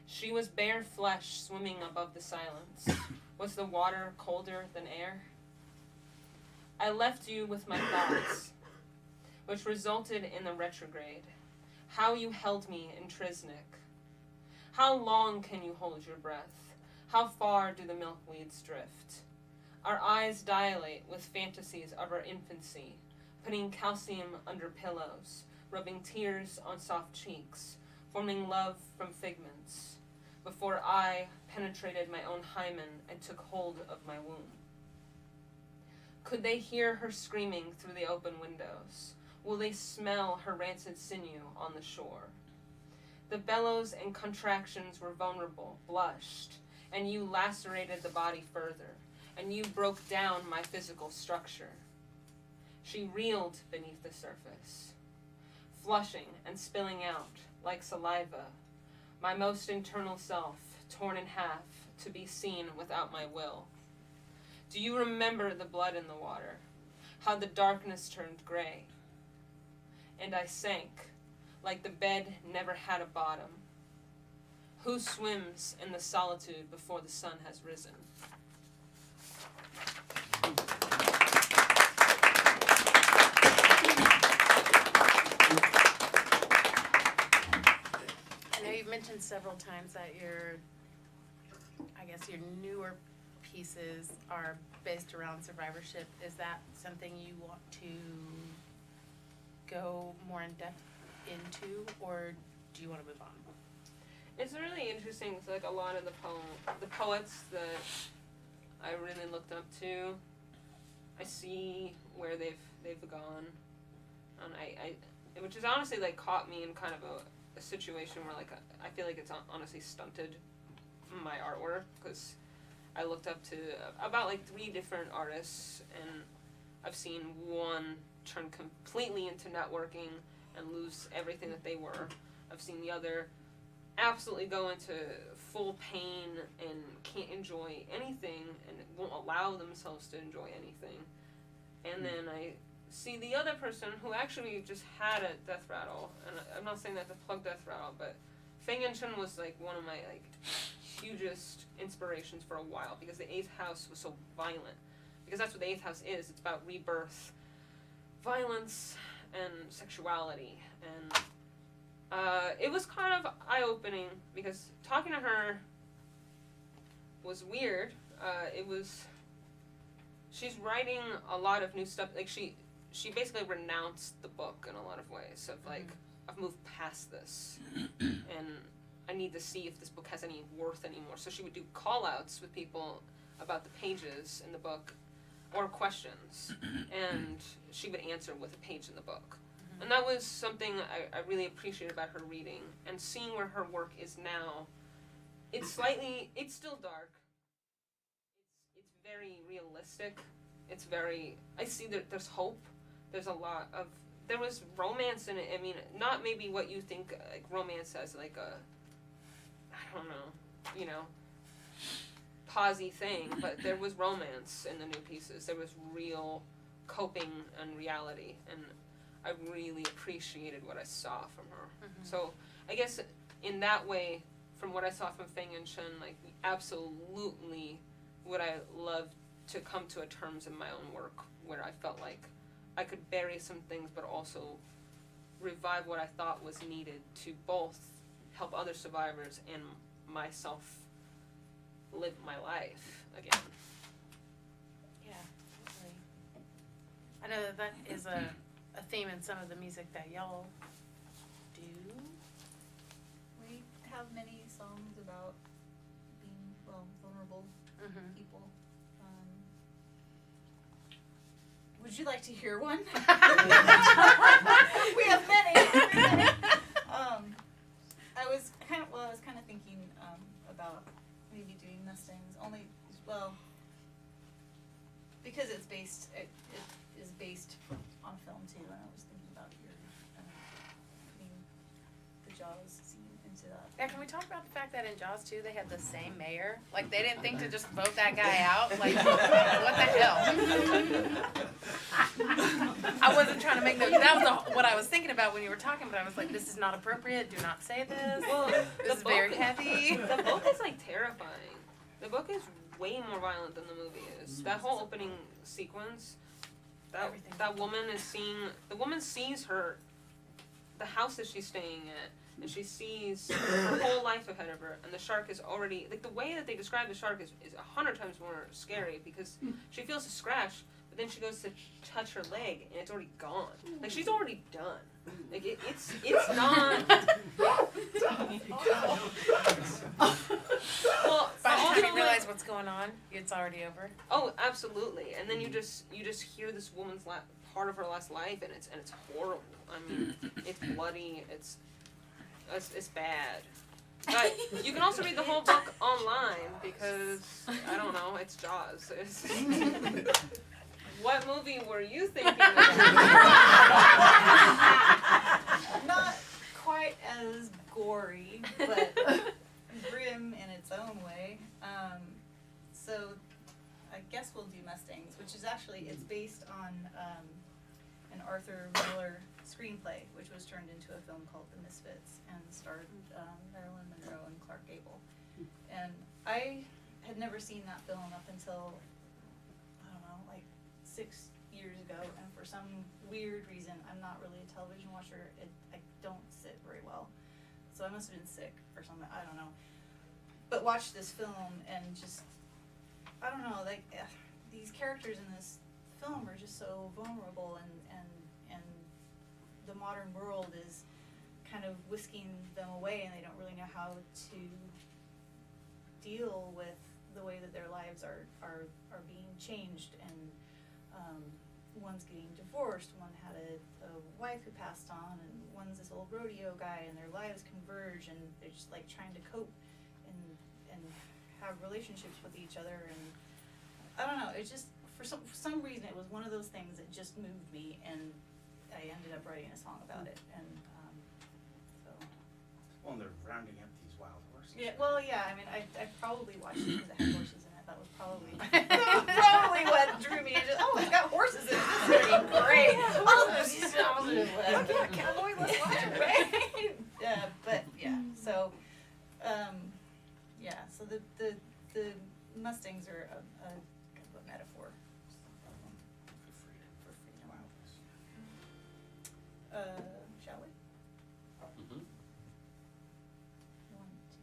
She was bare flesh swimming above the silence. Was the water colder than air? I left you with my thoughts, which resulted in the retrograde. How you held me in Trisnik. How long can you hold your breath? How far do the milkweeds drift? Our eyes dilate with fantasies of our infancy, putting calcium under pillows, rubbing tears on soft cheeks, forming love from figments, before I penetrated my own hymen and took hold of my womb. Could they hear her screaming through the open windows? Will they smell her rancid sinew on the shore? The bellows and contractions were vulnerable, blushed, and you lacerated the body further, and you broke down my physical structure. She reeled beneath the surface, flushing and spilling out like saliva, my most internal self torn in half to be seen without my will. Do you remember the blood in the water, how the darkness turned gray? And I sank, like the bed never had a bottom. Who swims in the solitude before the sun has risen? mentioned several times that your newer pieces are based around survivorship. Is that something you want to go more in depth into, or do you want to move on? It's really interesting. It's like a lot of the poets that I really looked up to, I see where they've gone, and I which is honestly like caught me in kind of a situation where like I feel like it's honestly stunted my artwork, because I looked up to about like 3 different artists, and I've seen one turn completely into networking and lose everything that they were. I've seen the other absolutely go into full pain and can't enjoy anything and won't allow themselves to enjoy anything. And then I see the other person who actually just had a death rattle, and I'm not saying that to plug Death Rattle, but Feng Yinchen was like one of my like hugest inspirations for a while, because the 8th house was so violent. Because that's what the 8th house is. It's about rebirth, violence, and sexuality. And it was kind of eye-opening, because talking to her was weird. She's writing a lot of new stuff. Like she basically renounced the book in a lot of ways. Of like, I've moved past this, and I need to see if this book has any worth anymore. So she would do call-outs with people about the pages in the book, or questions, and she would answer with a page in the book. And that was something I really appreciated about her reading, and seeing where her work is now. It's still dark. It's very realistic. I see that there's hope. There's a lot of, there was romance in it. I mean, not maybe what you think like romance as like a, I don't know, posy thing, but there was romance in the new pieces. There was real coping and reality, and I really appreciated what I saw from her. So I guess in that way, from what I saw from Feng Yinchen, like absolutely would I love to come to a terms in my own work where I felt like I could bury some things, but also revive what I thought was needed to both help other survivors and myself live my life again. Yeah, definitely. I know that is a theme in some of the music that y'all do. We have many songs about being, vulnerable people. Would you like to hear one? We have many. I was kind of thinking about maybe doing Mustangs, because it is based on a film too, and I was thinking about putting the Jaws scene into that. Yeah, can we talk about the fact that in Jaws 2 they had the same mayor? Like, they didn't think to just vote that guy out? Like, what the hell? I wasn't trying to make that was what I was thinking about when you were talking, but I was like, this is not appropriate, do not say this. Well, this is very heavy. The book is like terrifying. The book is way more violent than the movie is. That whole opening sequence, that woman sees the house that she's staying at, and she sees her whole life ahead of her, and the shark is already, like the way that they describe the shark is 100 times more scary, because she feels a scratch, but then she goes to touch her leg, and it's already gone. Like, she's already done. Like, it's not... Well, by the time you realize what's going on, it's already over. Oh, absolutely. And then you just hear this woman's part of her last life, and it's horrible. I mean, it's bloody. It's bad. But you can also read the whole book online, because I don't know, it's Jaws. What movie were you thinking of? Not quite as gory, but grim in its own way. So I guess we'll do Mustangs, which is it's based on an Arthur Miller screenplay, which was turned into a film called The Misfits and starred Marilyn Monroe and Clark Gable. And I had never seen that film up until, I don't know, like 6 years ago, and for some weird reason, I'm not really a television watcher. I don't sit very well. so I must have been sick or something, I don't know. But watched this film and just, I don't know, like, these characters in this film are just so vulnerable, and the modern world is kind of whisking them away, and they don't really know how to deal with the way that their lives are being changed, and one's getting divorced, one had a wife who passed on, and one's this old rodeo guy, and their lives converge, and they're just like trying to cope and have relationships with each other, and I don't know, it's just, for some reason, it was one of those things that just moved me, and I ended up writing a song about it, and so. Well, and they're rounding up these wild horses. Yeah, well, yeah, I mean, I probably watched it because it had horses in it. That was probably what drew me into, oh, it's got horses in it, this is gonna be great. Oh, this sounds good. Oh, yeah, cowboy, let's watch it, right? But, yeah, so, yeah, so the Mustangs are a kind of a metaphor. For freedom. Shall we? Mm-hmm. 1, 2,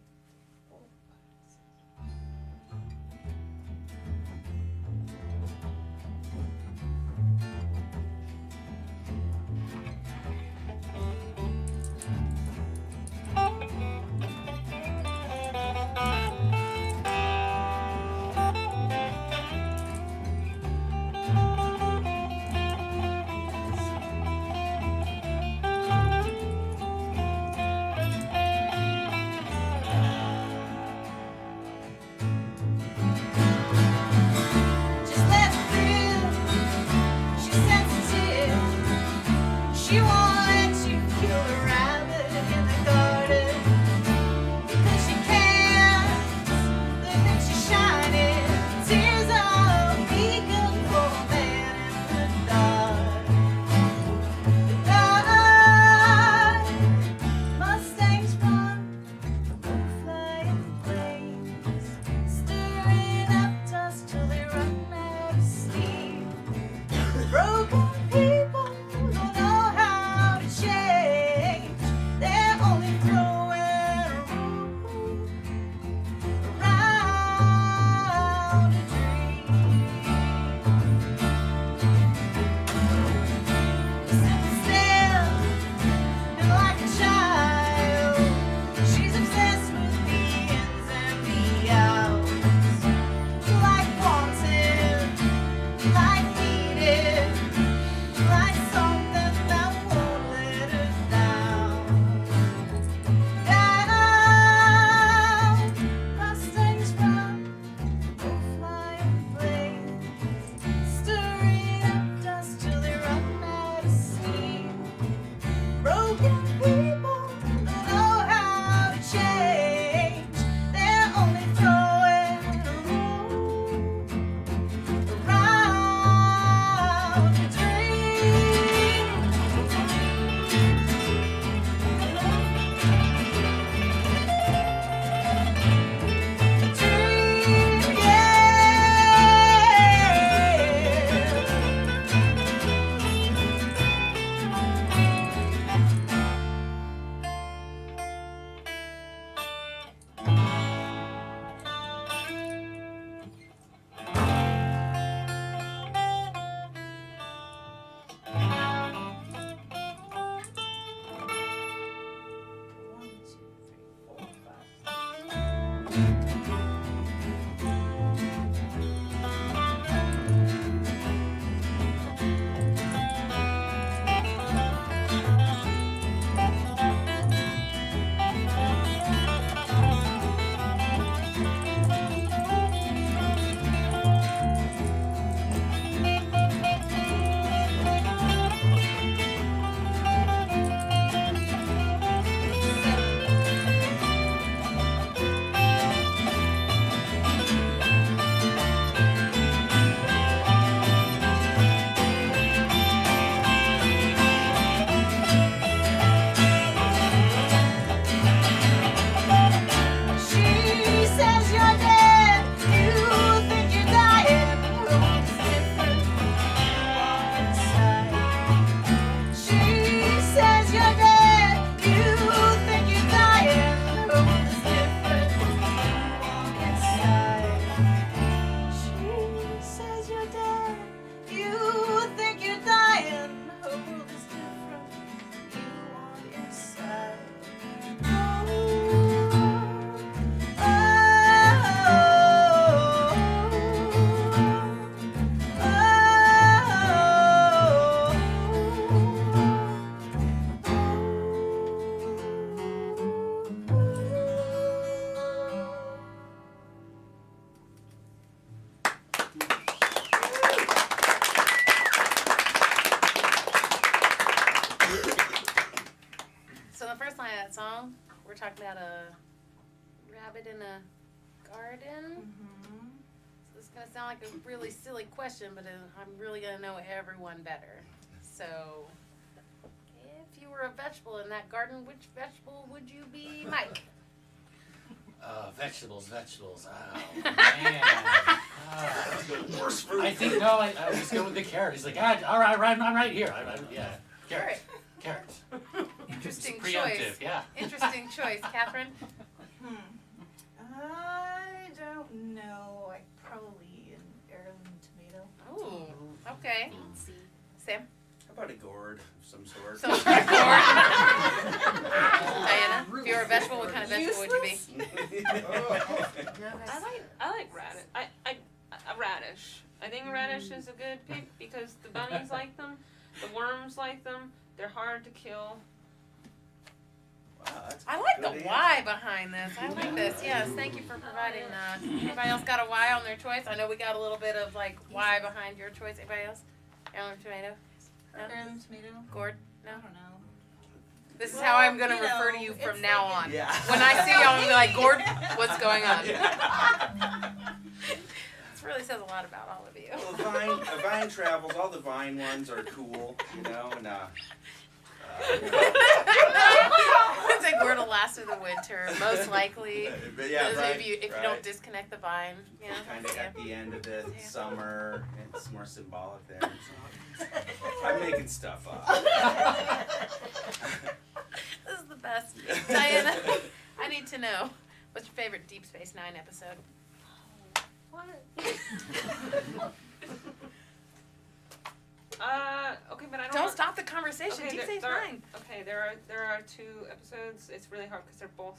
4, 5, 6. talking about a rabbit in a garden. So it's gonna sound like a really silly question, but I'm really gonna know everyone better. So, if you were a vegetable in that garden, which vegetable would you be, Mike? Vegetables. Oh, man. Worst fruit. I think, no, I was going with the carrot. He's like, all right, I'm right here. Yeah, carrots. Carrots. Interesting Preemptive, choice. yeah. Interesting choice, Catherine. I don't know. I probably an heirloom tomato. Ooh, okay. Sam? How about a gourd of some sort? So, Diana, if you were a vegetable, what kind of vegetable would you be? I like radish. A radish. I think radish is a good pick because the bunnies like them, the worms like them. They're hard to kill. Wow, that's I like good the answer. why behind this. I like this. Yes, thank you for providing that. Anybody else got a why on their choice? I know we got a little bit of like why behind your choice. Anybody else? Heirloom tomato? No? Heirloom tomato? Gourd? No? I don't know. This is Well, how I'm gonna you refer know, to you it's from now like on. Yeah. When I see y'all, I'm gonna be like, Gord, what's going on? Yeah. This really says a lot about all of you. Well, the vine travels. All the vine ones are cool, you know, and It's like word will last through the winter, most likely. but yeah, Those right, of you, if you right. don't disconnect the vine, you know. Kind of yeah. at the end of the Yeah. summer, it's more symbolic there. So. I'm making stuff up. This is the best. Diana, I need to know, what's your favorite Deep Space Nine episode? What? Okay, but I don't. Don't stop the conversation. Okay, Deep Space there Nine. Okay, there are 2 episodes. It's really hard because they're both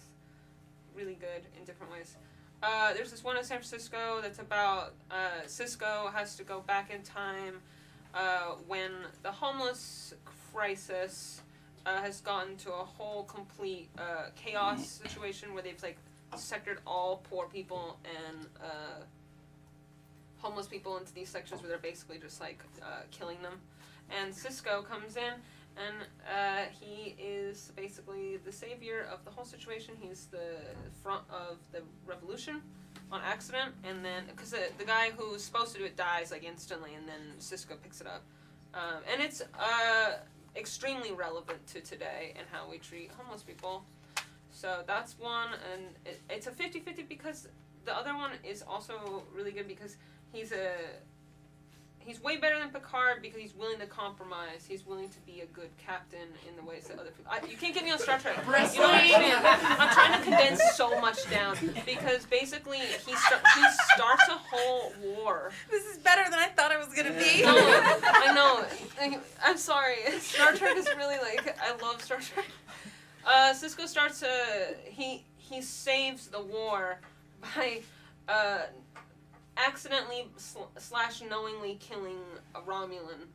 really good in different ways. There's this one in San Francisco that's about Cisco has to go back in time when the homeless crisis has gotten to a whole complete chaos situation where they've like sectored all poor people and homeless people into these sections where they're basically just like killing them. And Cisco comes in and he is basically the savior of the whole situation. He's the front of the revolution on accident, and then because the guy who's supposed to do it dies like instantly, and then Cisco picks it up. And it's extremely relevant to today and how we treat homeless people. So that's one, and it's a 50-50 because the other one is also really good because he's way better than Picard because he's willing to compromise. He willing to be a good captain in the ways that other people. You can't get me on Star Trek. You know what I mean? I'm trying to condense so much down because basically he starts a whole war. This is better than I thought it was gonna be. No, I know. I'm sorry. Star Trek is really like I love Star Trek. Cisco starts he saves the war by accidentally / knowingly killing a Romulan,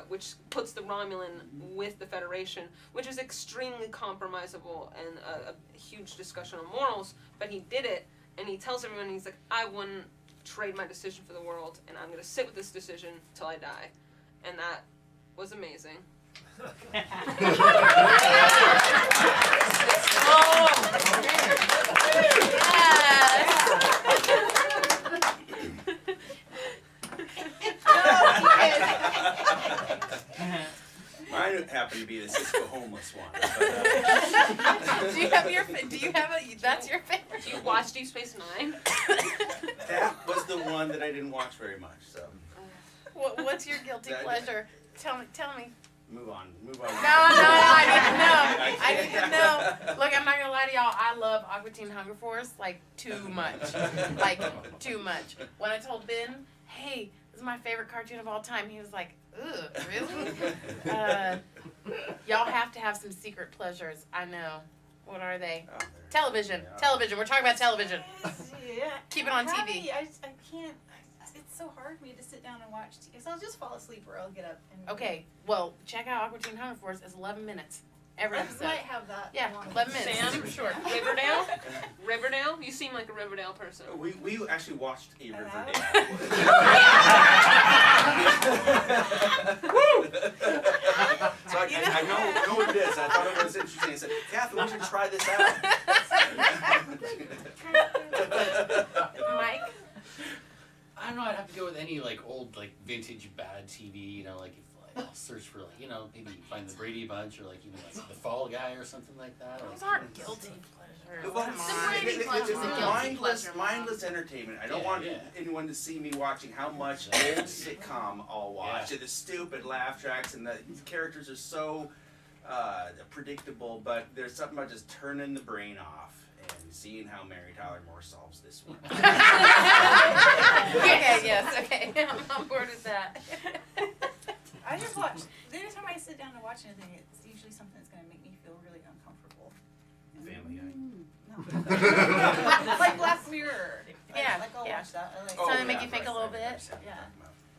which puts the Romulan with the Federation, which is extremely compromisable and a huge discussion on morals, but he did it, and he tells everyone, he's like, I wouldn't trade my decision for the world, and I'm going to sit with this decision till I die. And that was amazing. Mine happened to be the Cisco homeless one. But, Do you have that's your favorite? Do you watch Deep Space Nine? that was the one that I didn't watch very much. So What's your guilty pleasure? Tell me. move on. No, I need to know. Look, I'm not gonna lie to y'all. I love Aqua Teen Hunger Force like too much. When I told Ben, hey, this is my favorite cartoon of all time, he was like, ugh, really? Y'all have to have some secret pleasures. I know. What are they? Oh, Television. yeah. Television. We're talking about television. Yeah. Keep it on TV. I can't. It's so hard for me to sit down and watch TV. So I'll just fall asleep or I'll get up. And Okay, well, check out Aqua Teen Hunger Force. It's 11 minutes. Every I episode. might have that. Yeah, one. 11 minutes. Sam? Super short. Riverdale? You seem like a Riverdale person. We actually watched a Riverdale. So I know what it is. I thought it was interesting. I said, Catherine, we should try this out. Mike? I don't know, I'd have to go with any like old like vintage bad TV, you know, like if like, I'll search for like, you know, maybe find the Brady Bunch or like even like the Fall Guy or something like that. Those Like, aren't guilty pleasures. Well, Come it's on. Brady Bunch is a guilty pleasure, Mom. mindless entertainment. I don't Yeah, want yeah. anyone to see me watching how much Exactly. old sitcom I'll watch. Yeah. And the stupid laugh tracks and the characters are so predictable, but there's something about just turning the brain off and seeing how Mary Tyler Moore solves this one. Okay, yes, okay. I'm on board with that. I just watch. Anytime I sit down to watch anything, it's usually something that's gonna make me feel really uncomfortable. Family Guy. No. Like Black Mirror. Yeah, I'll yeah. watch that. I like. So they make you think a little bit? Yeah.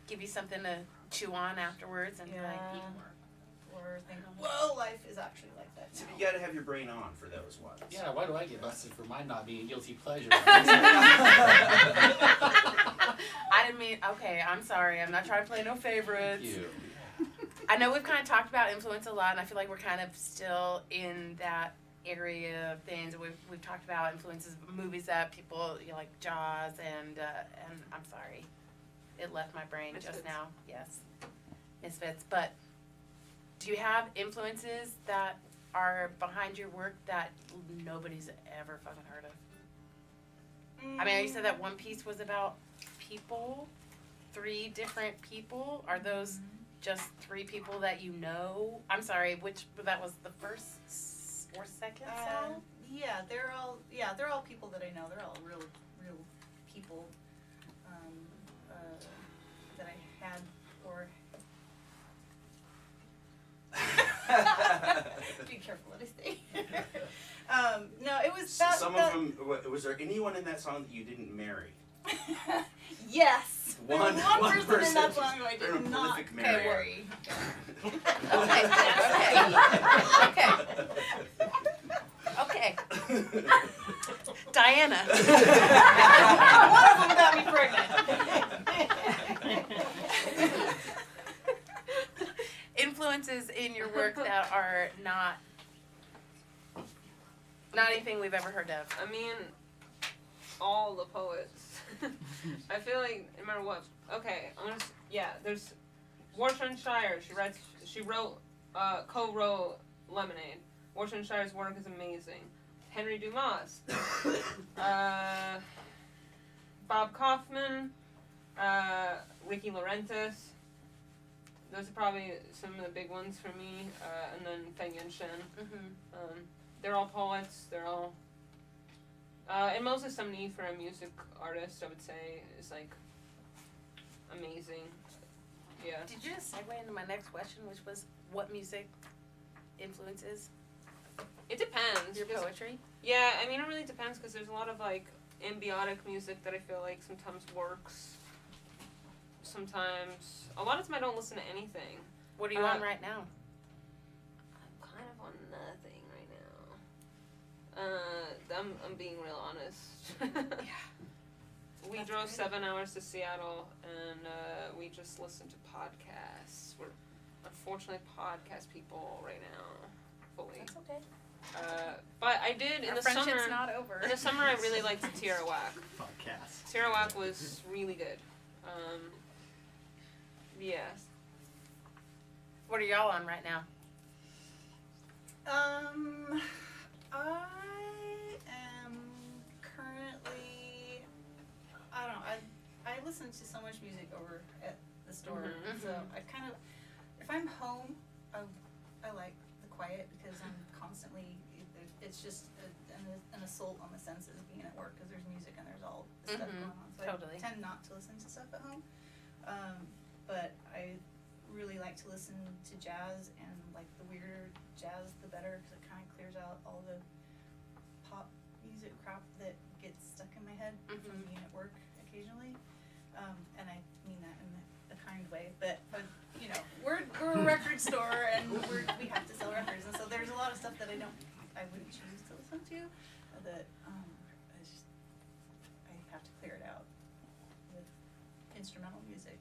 Give you something to chew on afterwards and be like, Yeah. Or think, whoa, life is actually like that. So now. you gotta have your brain on for those ones. yeah, why do I get busted for mine not being a guilty pleasure? I didn't mean, okay, I'm sorry. I'm not trying to play no favorites. Thank you. I know we've kind of talked about influence a lot, and I feel like we're kind of still in that area of things. We've talked about influences of movies that people, you know, like Jaws, and I'm sorry, it left my brain Misfits. just now. Yes, Misfits. But do you have influences that are behind your work that nobody's ever fucking heard of? I mean, you said that One Piece was about people, 3 different people. Are those just 3 people that you know? I'm sorry, that was the first or second song? Yeah, they're all people that I know. They're all real people that I had or. Be careful what I say. No, it was that. Some of them. Was there anyone in that song that you didn't marry? Yes. One There's one person in person. that song who I They're a did not prolific marrier. marry. Okay. Diana. One of them got me pregnant. Influences in your work that are not anything we've ever heard of. I mean, all the poets. I feel like no matter what. Okay, there's Warsham Shire. She wrote, co-wrote Lemonade. Warsham Shire's work is amazing. Henry Dumas, Bob Kaufman, Ricky Laurentis. Those are probably some of the big ones for me. And then Feng Yunshen. Mm-hmm. They're all poets. They're all. And Moses Sumney for a music artist, I would say, is like amazing. Yeah. Did you just segue into my next question, which was what music influences It depends. your 'cause- poetry? Yeah, I mean, it really depends because there's a lot of like ambiotic music that I feel like sometimes works. Sometimes, a lot of time I don't listen to anything. What are you on right now? I'm kind of on nothing right now. I'm being real honest. Yeah. We That's drove great. 7 hours to Seattle, and we just listened to podcasts. We're unfortunately podcast people right now, fully. That's okay. But I did in Our the friendship's summer. not over. In the summer, I really liked Tirawak. Podcast. Tirawak was really good. Yeah. What are y'all on right now? I am currently. I don't know. I listen to so much music over at the store, Mhm. so I kind of, if I'm home, I like the quiet because I'm constantly. It's just an assault on the senses being at work because there's music and there's all this stuff Mhm. going on. So Totally. I tend not to listen to stuff at home, but I really like to listen to jazz, and like the weirder jazz the better because it kind of clears out all the pop music crap that gets stuck in my head from being at work occasionally. And I mean that in a kind way, but you know, we're a record store and we have to sell records, and so there's a lot of stuff that I wouldn't choose to listen to that I have to clear it out with instrumental music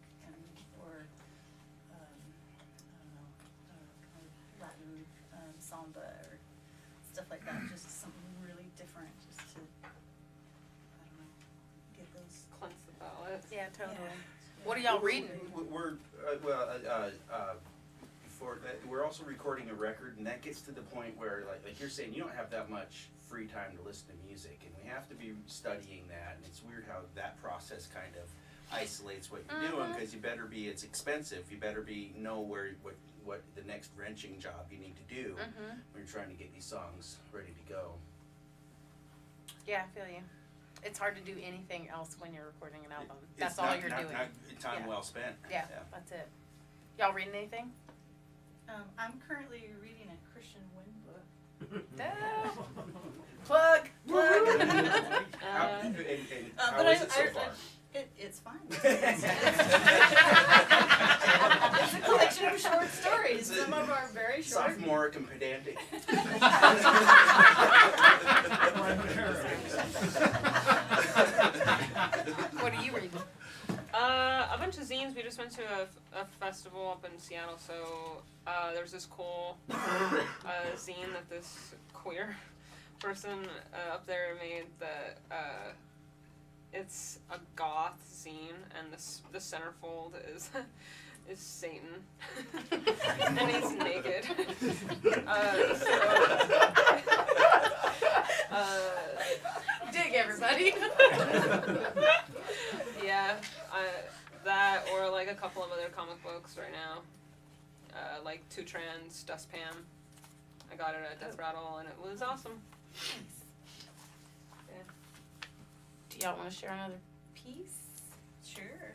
or I don't know, samba or stuff like that, just something really different, just to, I don't know, get those. Cleanse the palate. Yeah, totally. Yeah. What are y'all reading? Before that, we're also recording a record, and that gets to the point where, like you're saying, you don't have that much free time to listen to music, and we have to be studying that, and it's weird how that process kind of isolates what you're doing, because you better be, it's expensive, you better know what the next wrenching job you need to do when you're trying to get these songs ready to go. Yeah, I feel you. It's hard to do anything else when you're recording an album. It's That's all you're doing. Not time Yeah. well spent. Yeah, that's it. Y'all reading anything? I'm currently reading a Christian Winn book. Plug! How, and how But is it so far? It's fine. It's a collection of short stories. Some of are very short. Sophomoric and pedantic. What are you reading? A bunch of zines. We just went to a festival up in Seattle, so there's this cool zine that this queer person up there made that it's a goth zine, and the centerfold is Satan, and he's naked. Dig, everybody. Yeah, that or like a couple of other comic books right now, like Two Trans, Dustpan. I got it at Death Rattle, and it was awesome. Do y'all want to share another piece? Sure.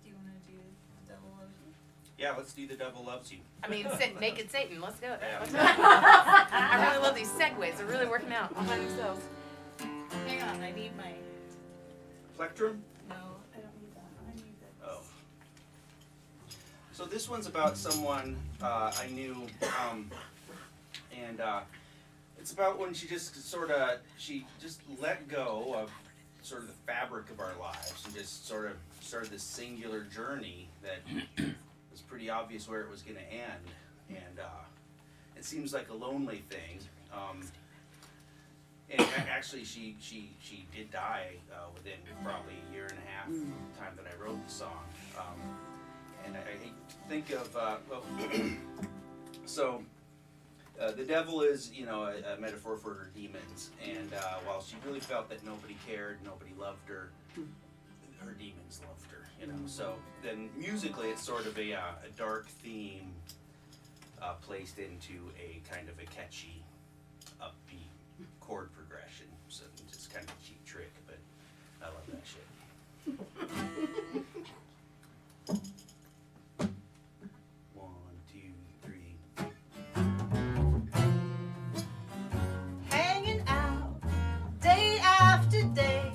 Do you want to do Devil Loves You? Yeah, let's do The Devil Loves You. I mean, Naked Satan. Let's do it. Yeah. Let's do it. I really love these segues. They're really working out behind themselves. Hang on, I need my. Plectrum? No, I don't need that. I need this. Oh. So this one's about someone I knew, and it's about when she just let go of sort of the fabric of our lives and just sort of started this singular journey that was pretty obvious where it was going to end, and it seems like a lonely thing. And actually, she did die within probably a year and a half time that I wrote the song. And I think of so the devil is, a metaphor for her demons. And while she really felt that nobody cared, nobody loved her, her demons loved her. So then musically, it's sort of a dark theme placed into a kind of a catchy, upbeat chord progression. So it's just kind of a cheap trick, but I love that shit. One, two, three. Hanging out day after day,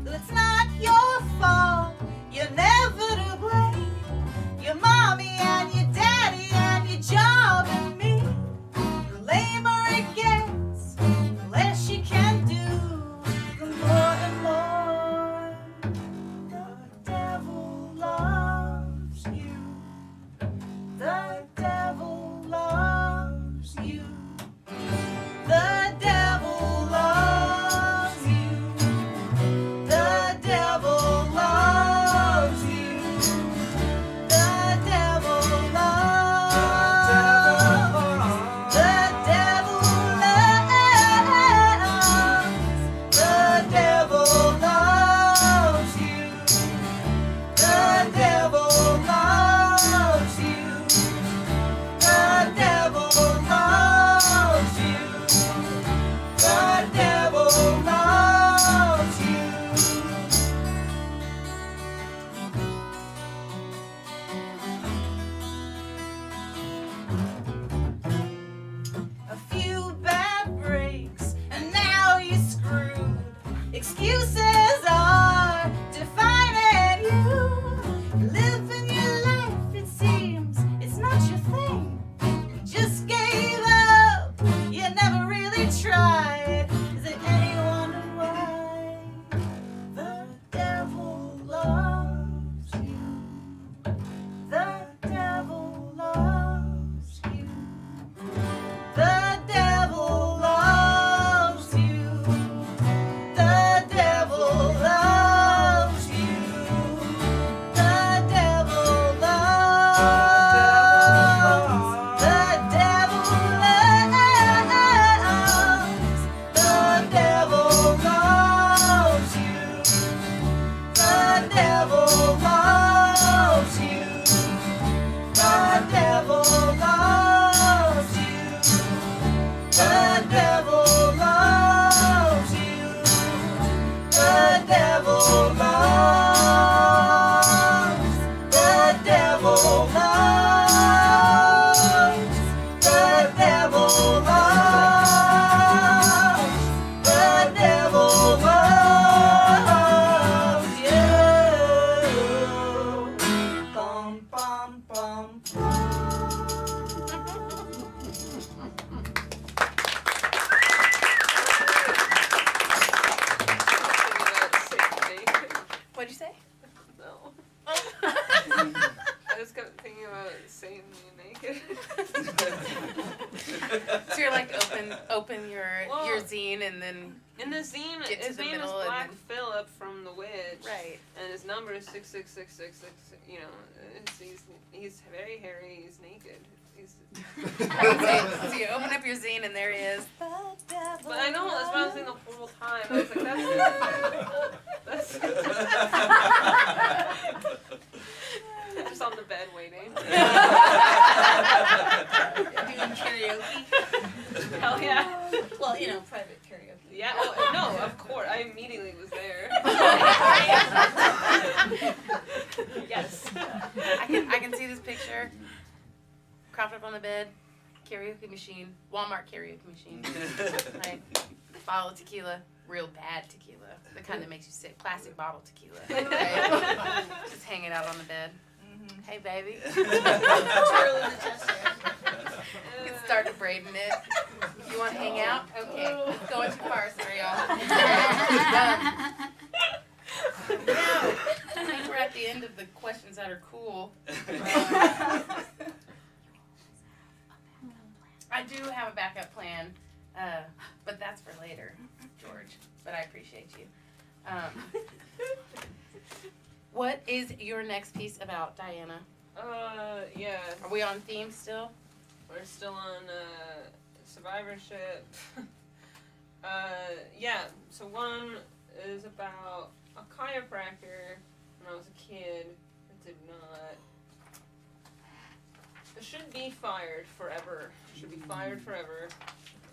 though it's not your fault, you're never to blame. Your mommy and your daddy and your job and me. The lamer it gets, the less you can do, the more and more the devil loves you. The devil loves you. The devil loves you. The devil loves you. The devil loves. The devil loves. The devil loves you. The devil loves you. The devil loves you. The devil loves you. A few bad breaks and now you're screwed. Excuses are defining you. Living your life, it seems it's not your thing. You just gave up. You never really tried. Is it any wonder why the devil loves you? The devil loves you. The What'd you say? No. I just kept thinking about seeing me naked. So you're like open your zine and then In the zine, Get to his the name is middle and Black then- Phillip from The Witch. right. And his number is 66666. You know, he's very hairy. He's naked. So you open up your zine and there he is. But I know that's what I was saying the whole time. I was like, that's just on the bed waiting. Doing karaoke. Hell yeah. Well, you know, private karaoke. Yeah. Oh, no, of course. I immediately was there. Yes. I can see this picture. Propped up on the bed, karaoke machine, Walmart karaoke machine. Right. Bottle of tequila, real bad tequila, the kind that makes you sick. Plastic bottle tequila. Right? Just hanging out on the bed. Hey, baby. You can start to braiding it. You want to hang out? Okay, let's go into cars, y'all. I think we're at the end of the questions that are cool. I do have a backup plan, but that's for later, George. But I appreciate you. What is your next piece about, Diana? Yeah. Are we on theme still? We're still on survivorship. Yeah. So one is about a chiropractor when I was a kid that did not. Should be fired forever. Should be fired forever.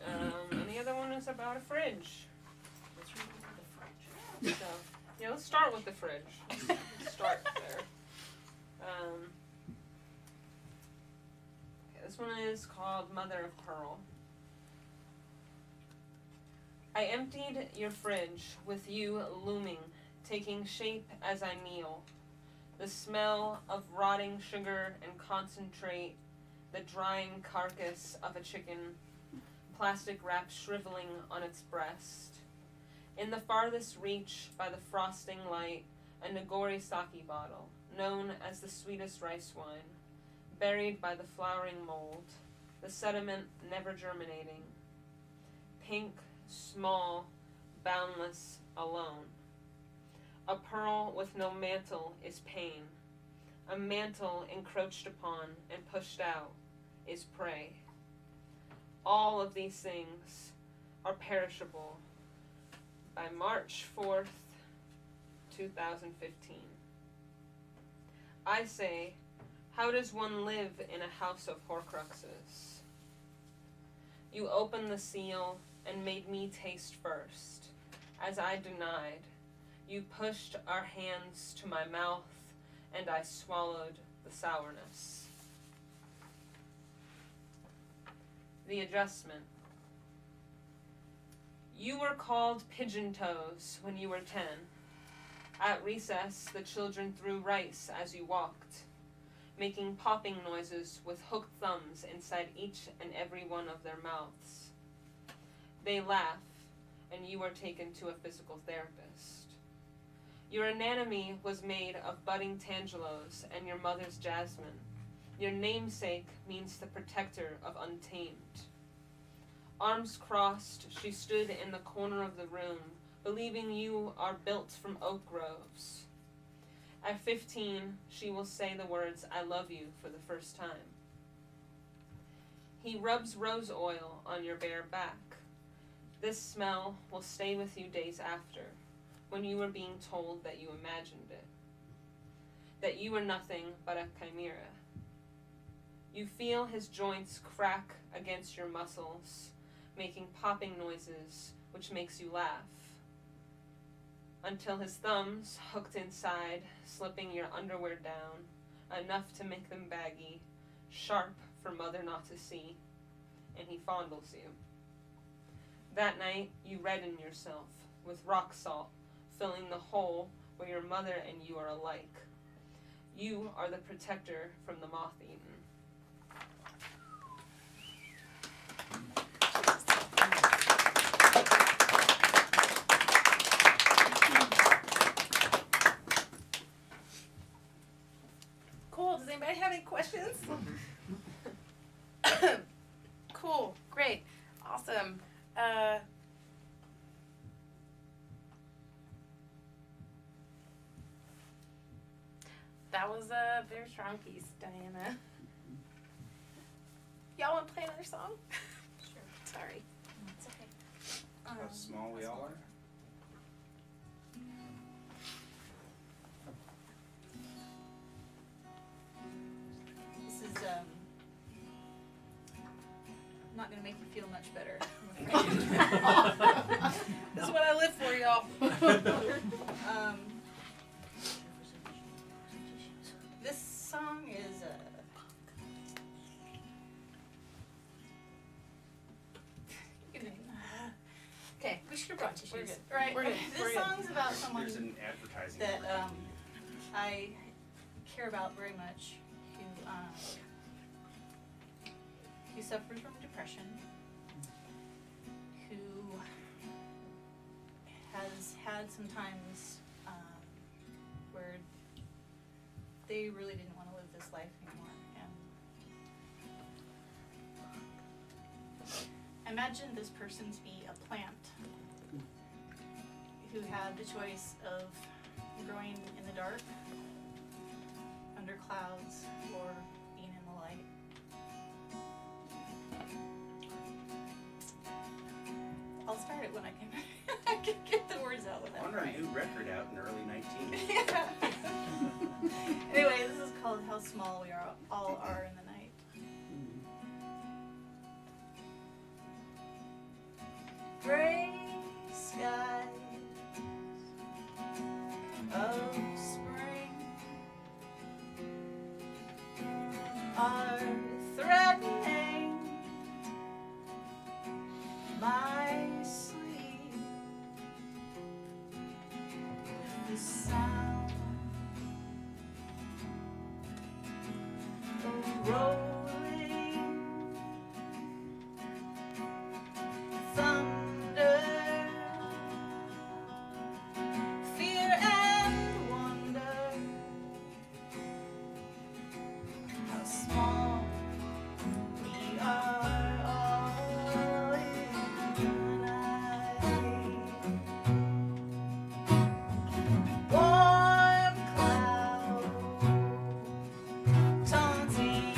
And the other one is about a fridge. What's wrong with the fridge? So, yeah, let's start with the fridge. Let's start there. Okay, this one is called Mother of Pearl. I emptied your fridge with you looming, taking shape as I kneel. The smell of rotting sugar and concentrate, the drying carcass of a chicken, plastic wrap shriveling on its breast. In the farthest reach by the frosting light, a Nagori sake bottle, known as the sweetest rice wine, buried by the flowering mold, the sediment never germinating. Pink, small, boundless, alone. A pearl with no mantle is pain. A mantle encroached upon and pushed out is prey. All of these things are perishable by March 4th, 2015. I say, how does one live in a house of Horcruxes? You opened the seal and made me taste first, as I denied. You pushed our hands to my mouth, and I swallowed the sourness. The adjustment. You were called pigeon toes when you were 10. At recess, the children threw rice as you walked, making popping noises with hooked thumbs inside each and every one of their mouths. They laugh, and you are taken to a physical therapist. Your anatomy was made of budding tangelos and your mother's jasmine. Your namesake means the protector of untamed. Arms crossed, she stood in the corner of the room, believing you are built from oak groves. At 15, she will say the words, I love you, for the first time. He rubs rose oil on your bare back. This smell will stay with you days after, when you were being told that you imagined it, that you were nothing but a chimera. You feel his joints crack against your muscles, making popping noises, which makes you laugh, until his thumbs, hooked inside, slipping your underwear down, enough to make them baggy, sharp for mother not to see, and he fondles you. That night, you redden yourself with rock salt, filling the hole where your mother and you are alike. You are the protector from the moth-eaten. questions? Cool, great, awesome. That was a very strong piece, Diana. Y'all want to play another song? Sure. Sorry. It's okay. How small we all are? This is not gonna make you feel much better. This is what I live for, y'all. This song is Okay, we should have brought tissues. we're good. Right. We're good. This We're good. song's about someone There's an advertising. that opportunity. I care about very much, who suffers from depression, who has had some times where they really didn't want to live this life anymore. And imagine this person to be a plant who had the choice of growing in the dark, under clouds, or being in the light. I'll start it when I can I can get the words out without On our crying. new record out in early 19. Anyway, this is called How Small We All Are in the Night. Gray skies of spring are threatening my sleep. The sound of rolling thunder, fear and wonder. How small we are all in the night. Warm cloud, taunting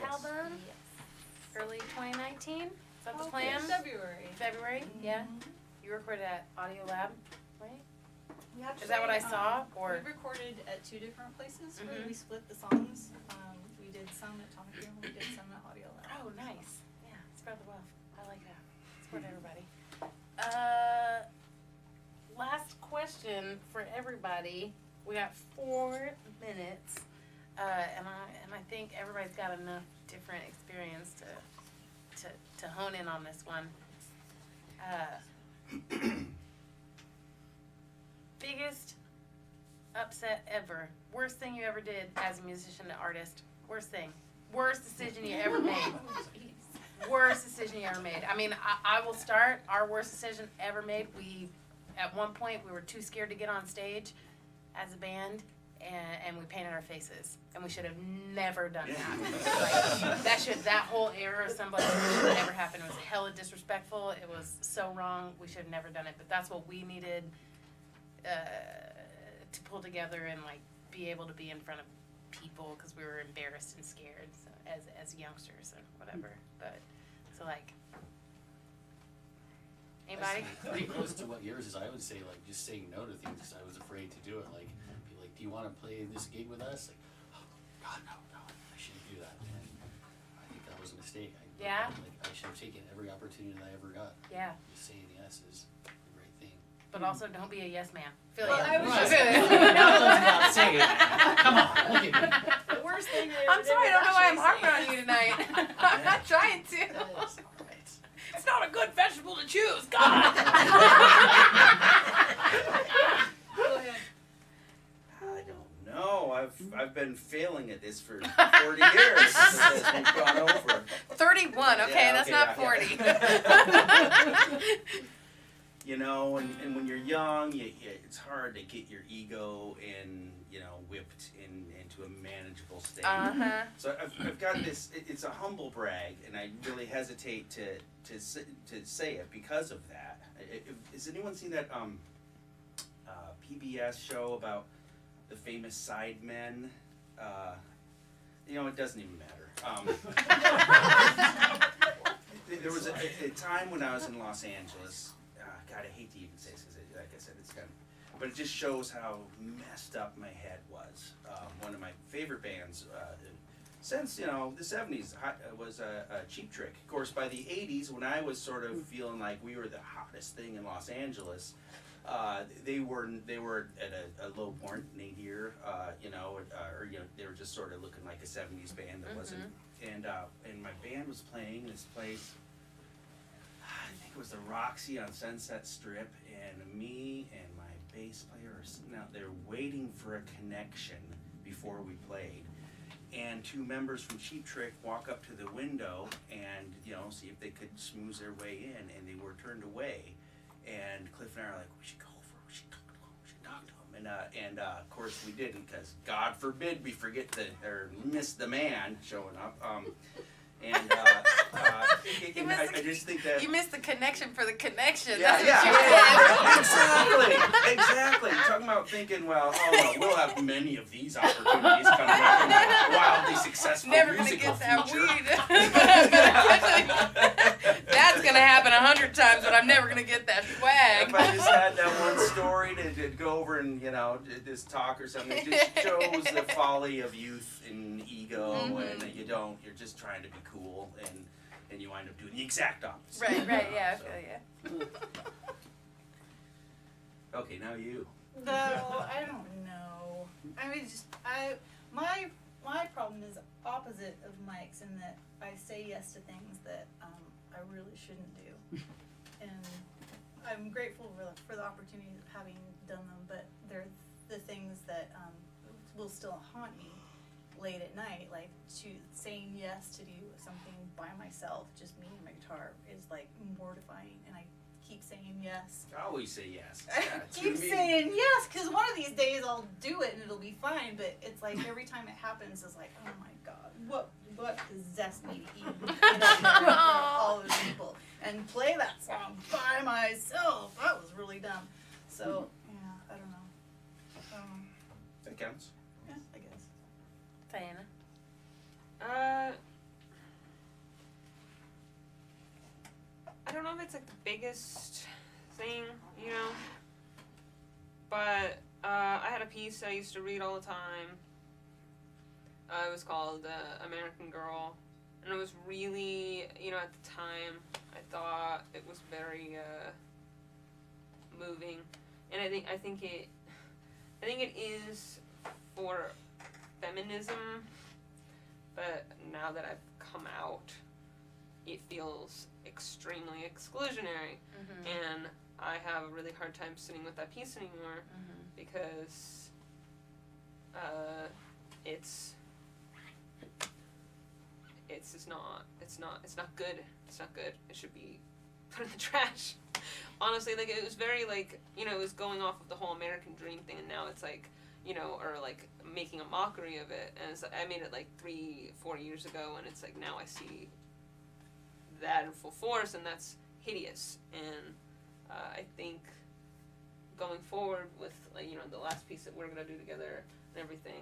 album, Yes. early 2019. Is that the Oh, plan? February. February? Yeah. Mhm. You recorded at Audio Lab, right? We Is that what I actually, saw, or- we recorded at 2 different places where Mhm. we split the songs. We did some at Atomic Room, we did some at Audio Lab. Oh, nice. Yeah, spread the wealth. I like that. Support everybody. Last question for everybody. We got 4 minutes, and I think everybody's got enough different experience to hone in on this one. Biggest upset ever. Worst thing you ever did as a musician and artist. Worst thing. Worst decision you ever made. Worst decision you ever made. I mean, I will start. Our worst decision ever made. At one point, we were too scared to get on stage as a band, and we painted our faces. And we should have never done that. Like, that whole era of somebody should never happen. It was hella disrespectful. It was so wrong. We should have never done it. But that's what we needed to pull together and like be able to be in front of people because we were embarrassed and scared as youngsters and whatever. But so like, anybody? Pretty close to what yours is. I would say like just saying no to things because I was afraid to do it. Like, be like, do you want to play this gig with us? Like, oh God, no, I shouldn't do that. And I think that was a mistake. Yeah? Like I should have taken every opportunity that I ever got. Yeah. Just saying yes is the right thing. But also don't be a yes man. Feel Well, ya. I was Right. just About saying it. Come on, look at me. the worst thing I I'm ever sorry, I did don't know why I'm was harping on actually you tonight. I'm not trying to. It's all right. It's not a good vegetable to choose, God. Go ahead. I don't know. I've been failing at this for 40 years since we've gone over. 31, okay, Yeah, that's okay, not yeah. 40. You know, and when you're young, it's hard to get your ego whipped into a manageable state. Uh-huh. So I've got this. It's a humble brag, and I really hesitate to say it because of that. Has anyone seen that PBS show about the famous sidemen? It doesn't even matter. There was a time when I was in Los Angeles. God, I hate to even say this because, like I said, it's kind of, but it just shows how messed up my head was. One of my favorite bands since the 70s was Cheap Trick. Of course, by the 80s, when I was sort of feeling like we were the hottest thing in Los Angeles, they were at a low point nadir, they were just sort of looking like a 70s band that wasn't. And my band was playing this place. I think it was the Roxy on Sunset Strip, and me and my bass player are sitting out there waiting for a connection before we played. And 2 members from Cheap Trick walk up to the window and see if they could schmooze their way in, and they were turned away. And Cliff and I are like, we should go over, we should talk to him. And of course we didn't, because God forbid we miss the man showing up. I just think that You missed the connection for the connection. yeah, That's what you did. exactly. Talking about thinking, we'll have many of these opportunities coming up in my wildly successful Never gonna musical get that future. weed. That's gonna happen 100 times, but I'm never gonna get that swag. If I just had that one story to go over and just talk or something, it just shows the folly of youth and ego, and you're just trying to be cool, and you wind up doing the exact opposite. Right, yeah, I So. feel ya. Okay, now you. No, I don't know. I mean, my problem is opposite of Mike's in that I say yes to things that I really shouldn't do, and I'm grateful for the opportunity of having done them. But they're the things that will still haunt me late at night, like saying yes to do something by myself, just me and my guitar, is like mortifying, and I keep saying yes. I always say yes. I keep saying yes, because one of these days I'll do it and it'll be fine, but it's like every time it happens, it's like, oh my God, what possessed me to even get up there in front of all those people and play that song by myself? That was really dumb. So, yeah, I don't know. That counts. Yeah, I guess. Diana. biggest thing, you know. But I had a piece I used to read all the time. It was called American Girl. And it was really, you know, at the time, I thought it was very moving. And I think it is for feminism, but now that I've come out, it feels extremely exclusionary. And I have a really hard time sitting with that piece anymore because it's not good. It's not good. It should be put in the trash. Honestly, like, it was very, like, you know, it was going off of the whole American dream thing, and now it's like, you know, or like making a mockery of it. And it's, I made it like 3-4 years ago, and it's like now I see that in full force, and that's hideous. And I think going forward with, like, you know, the last piece that we're gonna do together and everything,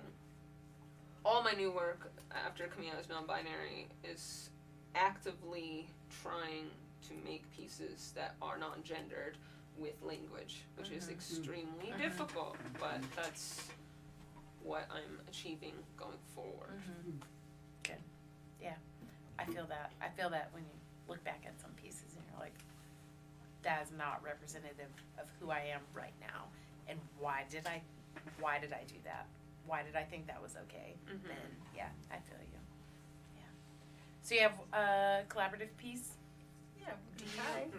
all my new work after coming out as non-binary is actively trying to make pieces that are non-gendered with language, which is extremely difficult, but that's what I'm achieving going forward. Good. Yeah. I feel that. I feel that when you look back at some pieces and you're like, that is not representative of who I am right now. And why did I do that? Why did I think that was okay? Then, yeah, I feel you. Yeah. So you have a collaborative piece? Yeah,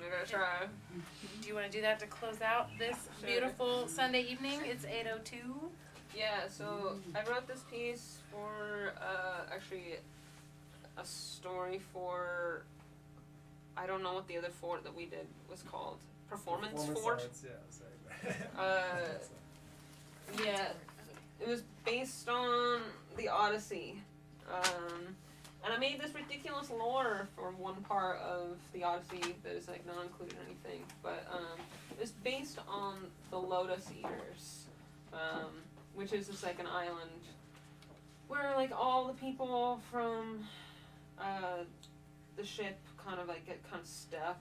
We're gonna try. Do you want to do that to close out this Sure. beautiful Sunday evening? It's 8:02. Yeah, so I wrote this piece for actually a story for, I don't know what the other fort that we did was called. Performance Fort? Arts, yeah, sorry. Yeah, it was based on the Odyssey. And I made this ridiculous lore for one part of the Odyssey that is like not included or anything, but it's based on the Lotus Eaters, which is just like an island where like all the people from the ship kind of like get kind of stuck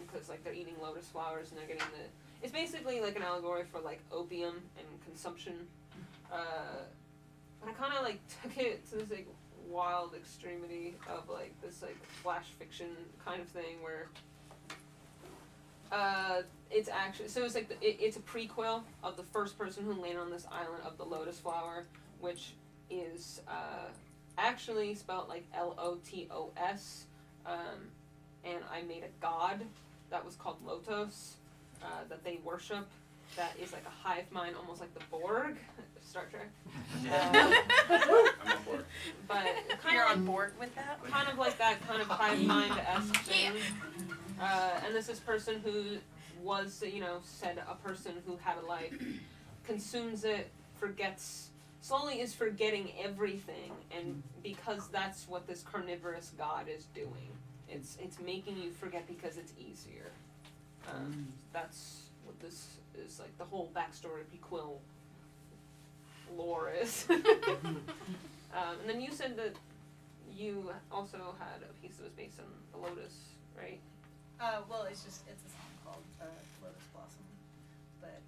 because like they're eating lotus flowers and they're getting it's basically like an allegory for like opium and consumption. But I kind of like took it to this like wild extremity of like this like flash fiction kind of thing where it's actually, so it's like it's a prequel of the first person who landed on this island of the lotus flower, which is actually spelled like Lotos, and I made a god that was called Lotos that they worship, that is like a hive mind, almost like the Borg, Star Trek. I'm on board. But kind You're of on board with that? kind of like that kind of hive mind-esque thing. And this person who was, you know, said a person who had a life, consumes it, forgets, slowly is forgetting everything, and because that's what this carnivorous god is doing. It's making you forget because it's easier. That's what this is, like the whole backstory prequel lore is. And then you said that you also had a piece that was based on the lotus, right? Well, it's a song called Lotus Blossom, but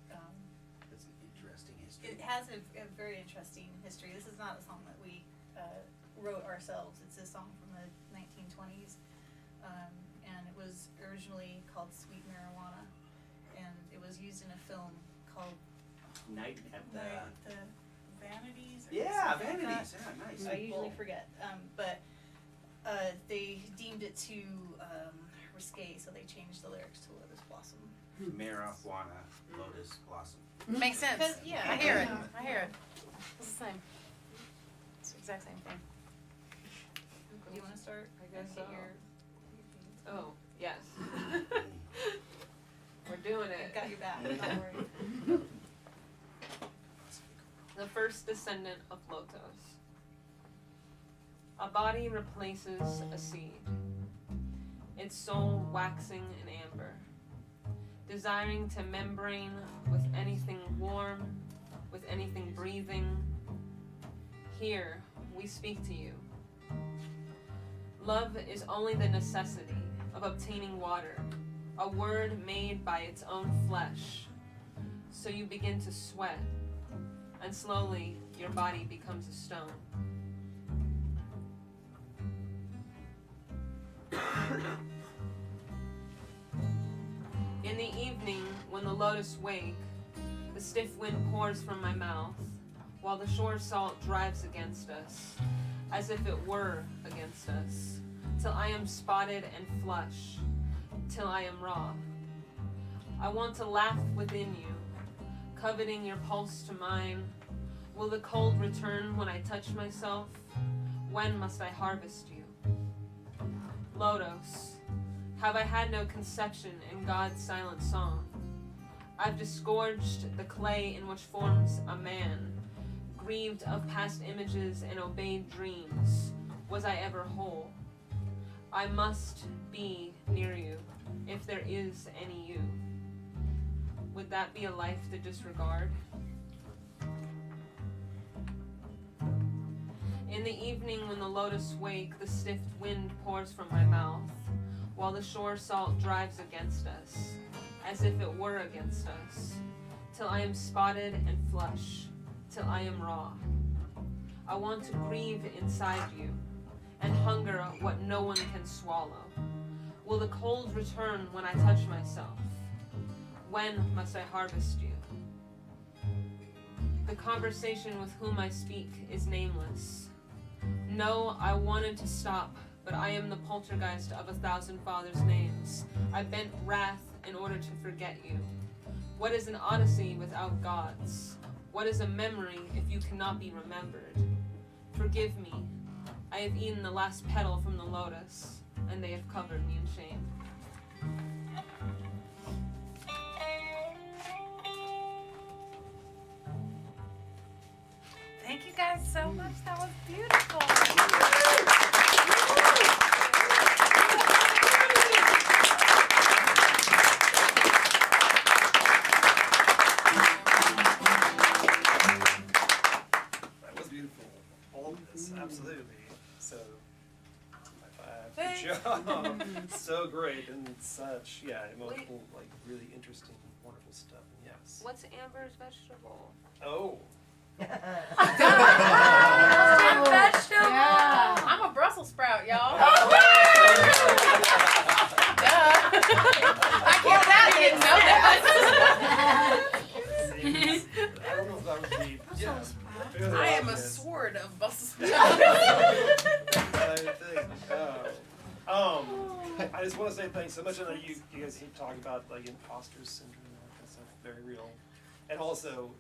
That's an interesting history. it has a very interesting history. This is not a song that we wrote ourselves. It's a song from the 1920s, and it was originally called Sweet Marijuana, and it was used in a film called Night at the... the Vanities. Or Yeah, something like Vanities. that. Yeah, nice. I usually forget, but they deemed it too risque, so they changed the lyrics to Lotus Blossom. Marijuana, Lotus Blossom. Makes sense. 'Cause, yeah, I hear it. yeah. I hear it. It's the same. It's the exact same thing. Do you want to start? I guess and get so. your- Oh, yes. We're doing I've it. got your back, don't worry. The first descendant of Lotos. A body replaces a seed, its soul waxing in amber, desiring to membrane with anything warm, with anything breathing. Here, we speak to you. Love is only the necessity of obtaining water, a word made by its own flesh. So you begin to sweat, and slowly your body becomes a stone. In the evening, when the lotus wake, the stiff wind pours from my mouth, while the shore salt drives against us, as if it were against us, till I am spotted and flush, till I am raw. I want to laugh within you, coveting your pulse to mine. Will the cold return when I touch myself? When must I harvest you? Lotos, have I had no conception in God's silent song? I've disgorged the clay in which forms a man, grieved of past images and obeyed dreams. Was I ever whole? I must be near you, if there is any you. Would that be a life to disregard? In the evening when the lotus wake, the stiff wind pours from my mouth, while the shore salt drives against us, as if it were against us, till I am spotted and flush, till I am raw. I want to grieve inside you, and hunger what no one can swallow. Will the cold return when I touch myself? When must I harvest you? The conversation with whom I speak is nameless. No, I wanted to stop, but I am the poltergeist of 1,000 fathers' names. I bent wrath in order to forget you. What is an odyssey without gods? What is a memory if you cannot be remembered? Forgive me. I have eaten the last petal from the lotus, and they have covered me in shame. Thank you guys so much. That was beautiful. That was beautiful. All of this, absolutely. So, high five. Good job. So great and such, emotional, like really interesting, wonderful stuff. And yes. What's Amber's vegetable? Oh. Vegetable. Yeah. I'm a Brussels sprout, y'all. Oh, I can't didn't know that. I don't know if that would be. Yeah. fairly I am a obvious. sword of Brussels I just want to say thanks so much. I know you guys keep talking about like imposter syndrome and all that kind of stuff. Very real. And also,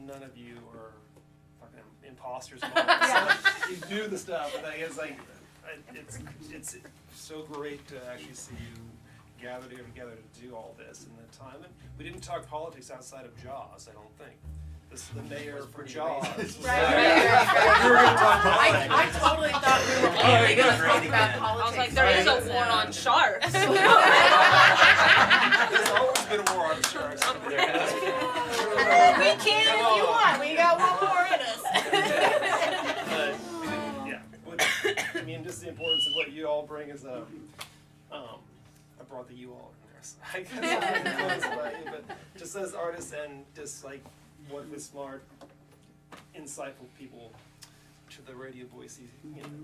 none of you are fucking imposters. You do the stuff, and I guess like it's so great to actually see you gathered here together to do all this in the time. And we didn't talk politics outside of Jaws, I don't think. This is the mayor for Jaws. Right. We were going to talk politics. I totally thought we were only going to talk about I politics. was like, there is a war on sharks. There's always been a war on sharks. We can if you want. We got one more in us. But we didn't, I mean, just the importance of what you all bring is I brought the you all in there, so I guess I don't know about you, but just as artists and just like work with smart, insightful people to the Radio Boise,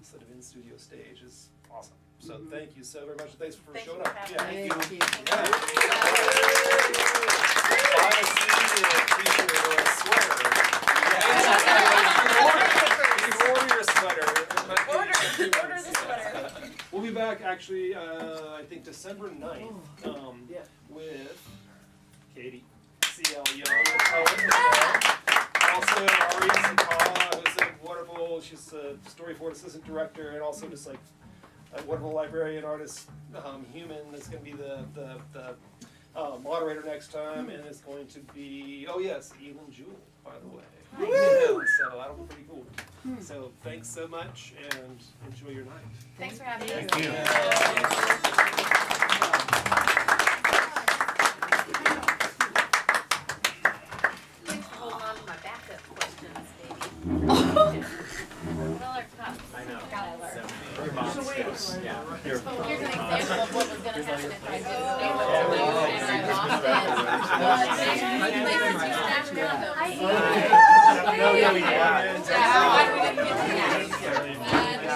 sort of in studio stage is awesome. So thank you so very much. Thanks for Thank showing you up. for Yeah, having thank you. Thank you. Buy a t-shirt or a sweater. You can order your sweater. Order the sweater. We'll be back actually, I think December 9th, with Katie C.L. Young, the poet. Also Ari Sakala, who's a wonderful, she's a storyboard assistant director, and also just like a wonderful librarian artist, human, that's going to be the moderator next time, and it's going to be, Elin Jewell, by the way. Yeah, so that'll be pretty cool. So thanks so much, and enjoy your night. Thanks for having us. Thank you. Thanks for holding on to my backup questions, baby. I know. So, Yes. Yeah. Here's an example of what was gonna happen if I didn't know what to do and I lost it. Places you snatched around them. Why do we didn't get to that?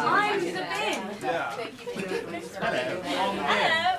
I'm the bin. Yeah. Thank you for your Hello.